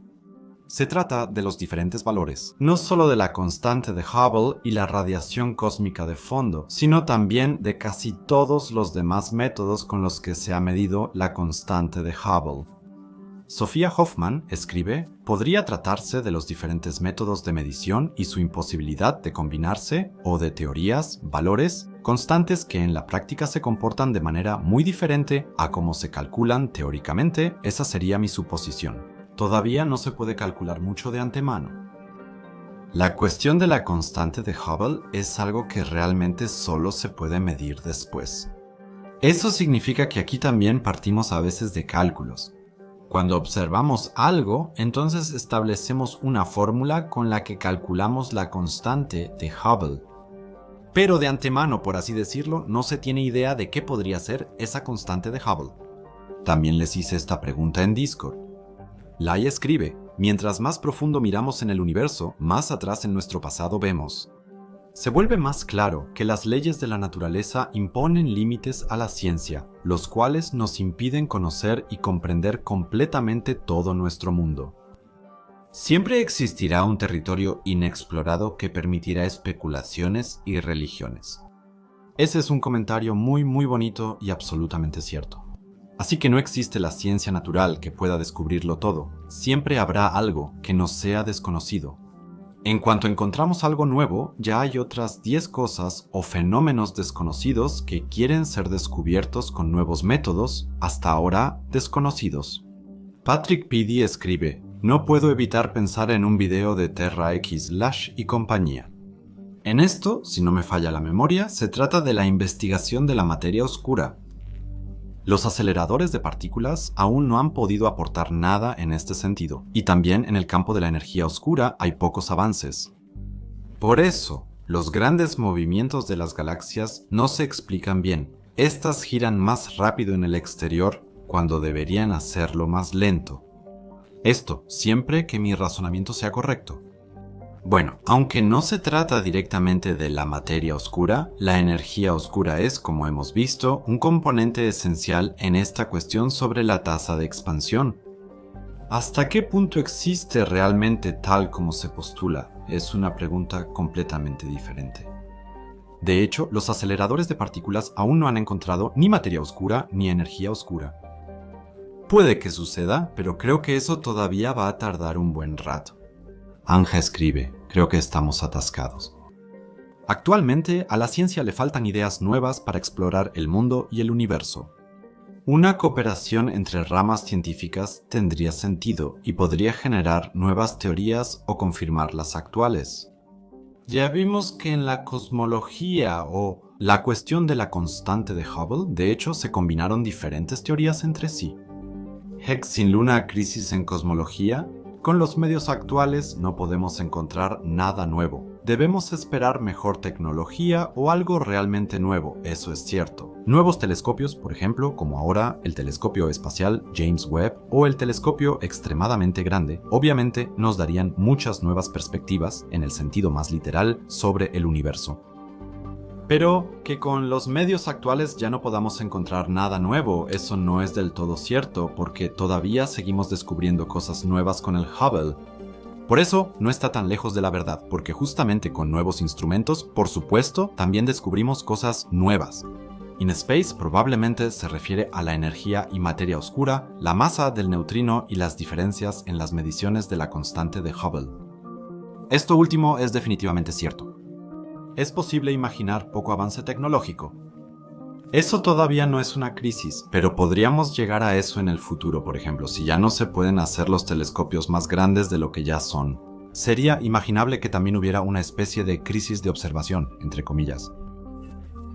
Se trata de los diferentes valores, no solo de la constante de Hubble y la radiación cósmica de fondo, sino también de casi todos los demás métodos con los que se ha medido la constante de Hubble. Sofía Hoffman escribe, podría tratarse de los diferentes métodos de medición y su imposibilidad de combinarse, o de teorías, valores, constantes que en la práctica se comportan de manera muy diferente a cómo se calculan teóricamente. Esa sería mi suposición. Todavía no se puede calcular mucho de antemano. La cuestión de la constante de Hubble es algo que realmente solo se puede medir después. Eso significa que aquí también partimos a veces de cálculos. Cuando observamos algo, entonces establecemos una fórmula con la que calculamos la constante de Hubble. Pero de antemano, por así decirlo, no se tiene idea de qué podría ser esa constante de Hubble. También les hice esta pregunta en Discord. Lai escribe: mientras más profundo miramos en el universo, más atrás en nuestro pasado vemos. Se vuelve más claro que las leyes de la naturaleza imponen límites a la ciencia, los cuales nos impiden conocer y comprender completamente todo nuestro mundo. Siempre existirá un territorio inexplorado que permitirá especulaciones y religiones. Ese es un comentario muy bonito y absolutamente cierto. Así que no existe la ciencia natural que pueda descubrirlo todo. Siempre habrá algo que nos sea desconocido. En cuanto encontramos algo nuevo, ya hay otras 10 cosas o fenómenos desconocidos que quieren ser descubiertos con nuevos métodos, hasta ahora desconocidos. Patrick Pidi escribe: no puedo evitar pensar en un video de Terra X Lash y compañía. En esto, si no me falla la memoria, se trata de la investigación de la materia oscura. Los aceleradores de partículas aún no han podido aportar nada en este sentido, y también en el campo de la energía oscura hay pocos avances. Por eso, los grandes movimientos de las galaxias no se explican bien. Estas giran más rápido en el exterior cuando deberían hacerlo más lento. Esto siempre que mi razonamiento sea correcto. Bueno, aunque no se trata directamente de la materia oscura, la energía oscura es, como hemos visto, un componente esencial en esta cuestión sobre la tasa de expansión. ¿Hasta qué punto existe realmente tal como se postula? Es una pregunta completamente diferente. De hecho, los aceleradores de partículas aún no han encontrado ni materia oscura ni energía oscura. Puede que suceda, pero creo que eso todavía va a tardar un buen rato. Anja escribe: creo que estamos atascados. Actualmente, a la ciencia le faltan ideas nuevas para explorar el mundo y el universo. Una cooperación entre ramas científicas tendría sentido y podría generar nuevas teorías o confirmar las actuales. Ya vimos que en la cosmología o la cuestión de la constante de Hubble, de hecho, se combinaron diferentes teorías entre sí. Hex sin luna, crisis en cosmología. Con los medios actuales no podemos encontrar nada nuevo. Debemos esperar mejor tecnología o algo realmente nuevo, eso es cierto. Nuevos telescopios, por ejemplo, como ahora el telescopio espacial James Webb o el telescopio extremadamente grande, obviamente nos darían muchas nuevas perspectivas, en el sentido más literal, sobre el universo. Pero que con los medios actuales ya no podamos encontrar nada nuevo, eso no es del todo cierto, porque todavía seguimos descubriendo cosas nuevas con el Hubble. Por eso no está tan lejos de la verdad, porque justamente con nuevos instrumentos, por supuesto, también descubrimos cosas nuevas. In space probablemente se refiere a la energía y materia oscura, la masa del neutrino y las diferencias en las mediciones de la constante de Hubble. Esto último es definitivamente cierto. Es posible imaginar poco avance tecnológico. Eso todavía no es una crisis, pero podríamos llegar a eso en el futuro, por ejemplo, si ya no se pueden hacer los telescopios más grandes de lo que ya son. Sería imaginable que también hubiera una especie de crisis de observación, entre comillas.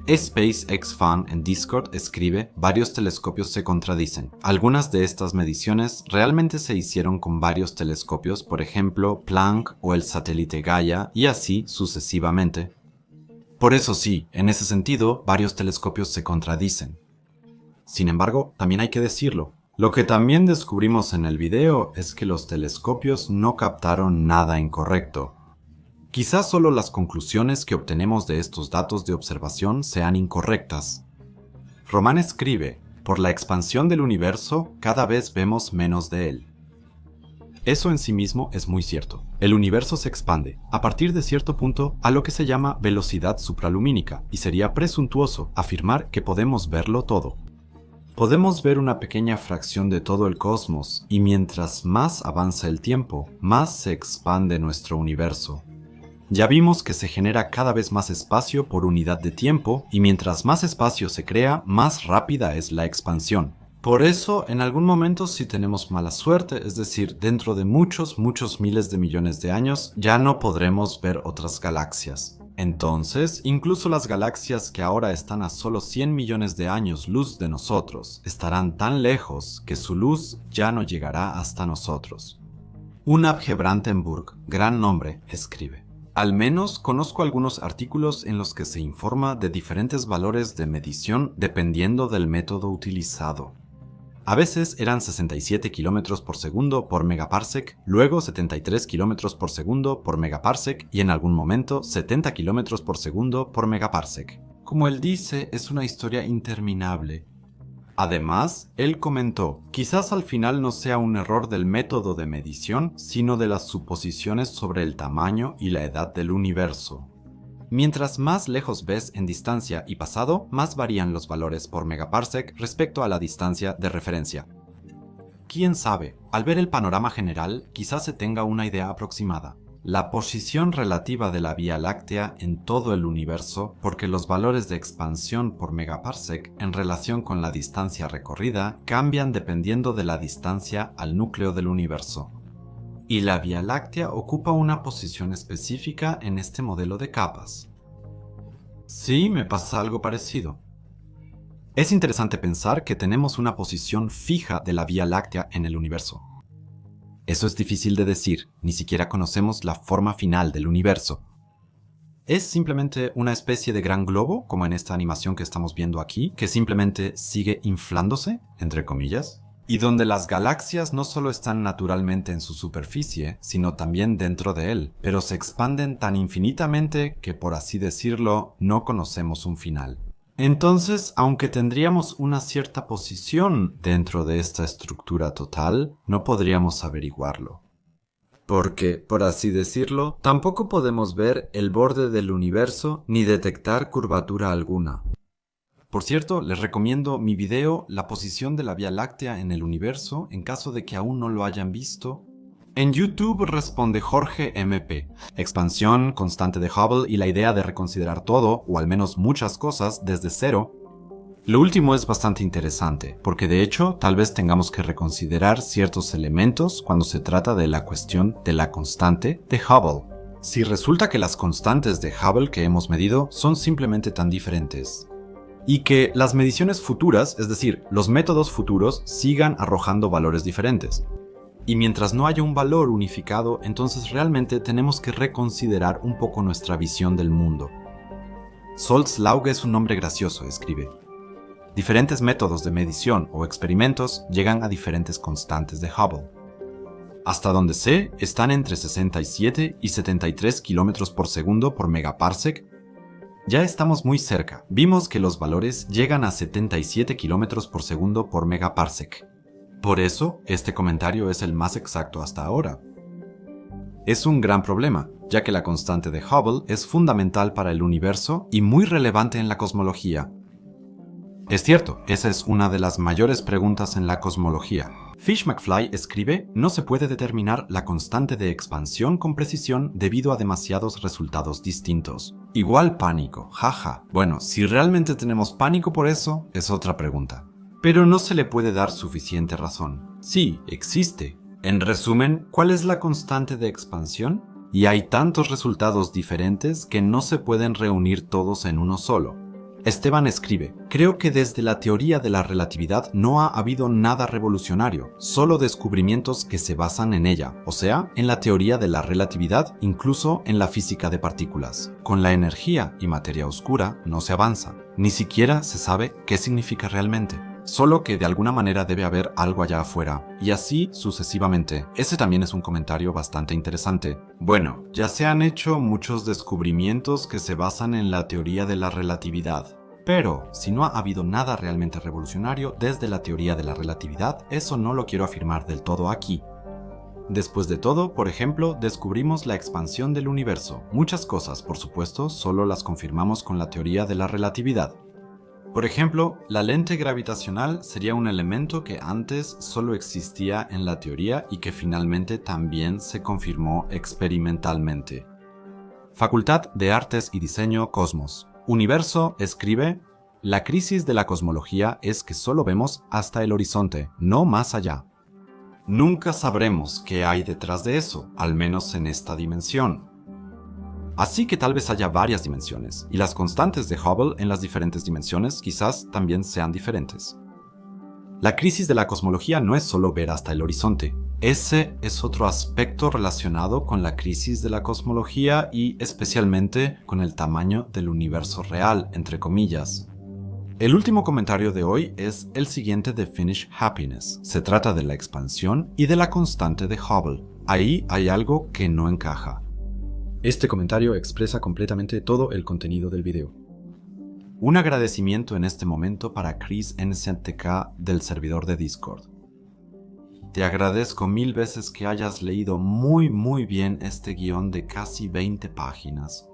SpaceXFan en Discord escribe: varios telescopios se contradicen. Algunas de estas mediciones realmente se hicieron con varios telescopios, por ejemplo, Planck o el satélite Gaia, y así sucesivamente. Por eso sí, en ese sentido, varios telescopios se contradicen. Sin embargo, también hay que decirlo. Lo que también descubrimos en el video es que los telescopios no captaron nada incorrecto. Quizás solo las conclusiones que obtenemos de estos datos de observación sean incorrectas. Román escribe: por la expansión del universo, cada vez vemos menos de él. Eso en sí mismo es muy cierto. El universo se expande, a partir de cierto punto, a lo que se llama velocidad supralumínica, y sería presuntuoso afirmar que podemos verlo todo. Podemos ver una pequeña fracción de todo el cosmos, y mientras más avanza el tiempo, más se expande nuestro universo. Ya vimos que se genera cada vez más espacio por unidad de tiempo, y mientras más espacio se crea, más rápida es la expansión. Por eso, en algún momento, si tenemos mala suerte, es decir, dentro de muchos miles de millones de años, ya no podremos ver otras galaxias. Entonces, incluso las galaxias que ahora están a solo 100 millones de años luz de nosotros, estarán tan lejos que su luz ya no llegará hasta nosotros. Unab Gebrantenburg, gran nombre, escribe: Al menos conozco algunos artículos en los que se informa de diferentes valores de medición dependiendo del método utilizado. A veces eran 67 km por segundo por megaparsec, luego 73 km por segundo por megaparsec y en algún momento 70 km por segundo por megaparsec. Como él dice, es una historia interminable. Además, él comentó, quizás al final no sea un error del método de medición, sino de las suposiciones sobre el tamaño y la edad del universo. Mientras más lejos ves en distancia y pasado, más varían los valores por megaparsec respecto a la distancia de referencia. ¿Quién sabe? Al ver el panorama general, quizás se tenga una idea aproximada. La posición relativa de la Vía Láctea en todo el universo, porque los valores de expansión por megaparsec en relación con la distancia recorrida cambian dependiendo de la distancia al núcleo del universo. Y la Vía Láctea ocupa una posición específica en este modelo de capas. Sí, me pasa algo parecido. Es interesante pensar que tenemos una posición fija de la Vía Láctea en el universo. Eso es difícil de decir, ni siquiera conocemos la forma final del universo. ¿Es simplemente una especie de gran globo, como en esta animación que estamos viendo aquí, que simplemente sigue inflándose, entre comillas? Y donde las galaxias no solo están naturalmente en su superficie, sino también dentro de él, pero se expanden tan infinitamente que, por así decirlo, no conocemos un final. Entonces, aunque tendríamos una cierta posición dentro de esta estructura total, no podríamos averiguarlo. Porque, por así decirlo, tampoco podemos ver el borde del universo ni detectar curvatura alguna. Por cierto, les recomiendo mi video La posición de la Vía Láctea en el universo en caso de que aún no lo hayan visto. En YouTube responde Jorge MP, expansión constante de Hubble y la idea de reconsiderar todo, o al menos muchas cosas, desde cero. Lo último es bastante interesante, porque de hecho tal vez tengamos que reconsiderar ciertos elementos cuando se trata de la cuestión de la constante de Hubble. Si resulta que las constantes de Hubble que hemos medido son simplemente tan diferentes, y que las mediciones futuras, es decir, los métodos futuros, sigan arrojando valores diferentes. Y mientras no haya un valor unificado, entonces realmente tenemos que reconsiderar un poco nuestra visión del mundo. Solz-Lauge es un nombre gracioso, escribe. Diferentes métodos de medición o experimentos llegan a diferentes constantes de Hubble. Hasta donde sé, están entre 67 y 73 km por segundo por megaparsec. Ya estamos muy cerca. Vimos que los valores llegan a 77 km por segundo por megaparsec. Por eso, este comentario es el más exacto hasta ahora. Es un gran problema, ya que la constante de Hubble es fundamental para el universo y muy relevante en la cosmología. Es cierto, esa es una de las mayores preguntas en la cosmología. Fish McFly escribe, no se puede determinar la constante de expansión con precisión debido a demasiados resultados distintos. Igual pánico, jaja. Bueno, si realmente tenemos pánico por eso, es otra pregunta. Pero no se le puede dar suficiente razón. Sí, existe. En resumen, ¿cuál es la constante de expansión? Y hay tantos resultados diferentes que no se pueden reunir todos en uno solo. Esteban escribe, creo que desde la teoría de la relatividad no ha habido nada revolucionario, solo descubrimientos que se basan en ella, o sea, en la teoría de la relatividad, incluso en la física de partículas. Con la energía y materia oscura no se avanza, ni siquiera se sabe qué significa realmente. Solo que de alguna manera debe haber algo allá afuera, y así sucesivamente. Ese también es un comentario bastante interesante. Bueno, ya se han hecho muchos descubrimientos que se basan en la teoría de la relatividad. Pero, si no ha habido nada realmente revolucionario desde la teoría de la relatividad, eso no lo quiero afirmar del todo aquí. Después de todo, por ejemplo, descubrimos la expansión del universo. Muchas cosas, por supuesto, solo las confirmamos con la teoría de la relatividad. Por ejemplo, la lente gravitacional sería un elemento que antes solo existía en la teoría y que finalmente también se confirmó experimentalmente. Facultad de Artes y Diseño, Cosmos. Universo escribe, la crisis de la cosmología es que solo vemos hasta el horizonte, no más allá. Nunca sabremos qué hay detrás de eso, al menos en esta dimensión. Así que tal vez haya varias dimensiones, y las constantes de Hubble en las diferentes dimensiones quizás también sean diferentes. La crisis de la cosmología no es solo ver hasta el horizonte, Ese es otro aspecto relacionado con la crisis de la cosmología y especialmente con el tamaño del universo real, entre comillas. El último comentario de hoy es el siguiente de Finnish Happiness. Se trata de la expansión y de la constante de Hubble. Ahí hay algo que no encaja. Este comentario expresa completamente todo el contenido del video. Un agradecimiento en este momento para Chris NZTK del servidor de Discord. Te agradezco 1000 veces que hayas leído muy bien este guión de casi 20 páginas.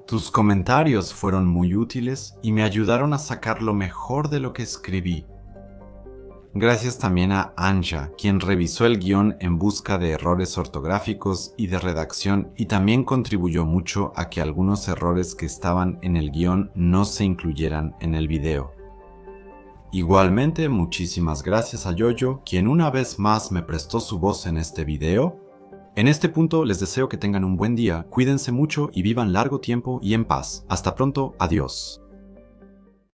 Tus comentarios fueron muy útiles y me ayudaron a sacar lo mejor de lo que escribí. Gracias también a Anja, quien revisó el guión en busca de errores ortográficos y de redacción y también contribuyó mucho a que algunos errores que estaban en el guión no se incluyeran en el video. Igualmente, muchísimas gracias a Yoyo, quien una vez más me prestó su voz en este video. En este punto les deseo que tengan un buen día, cuídense mucho y vivan largo tiempo y en paz. Hasta pronto, adiós.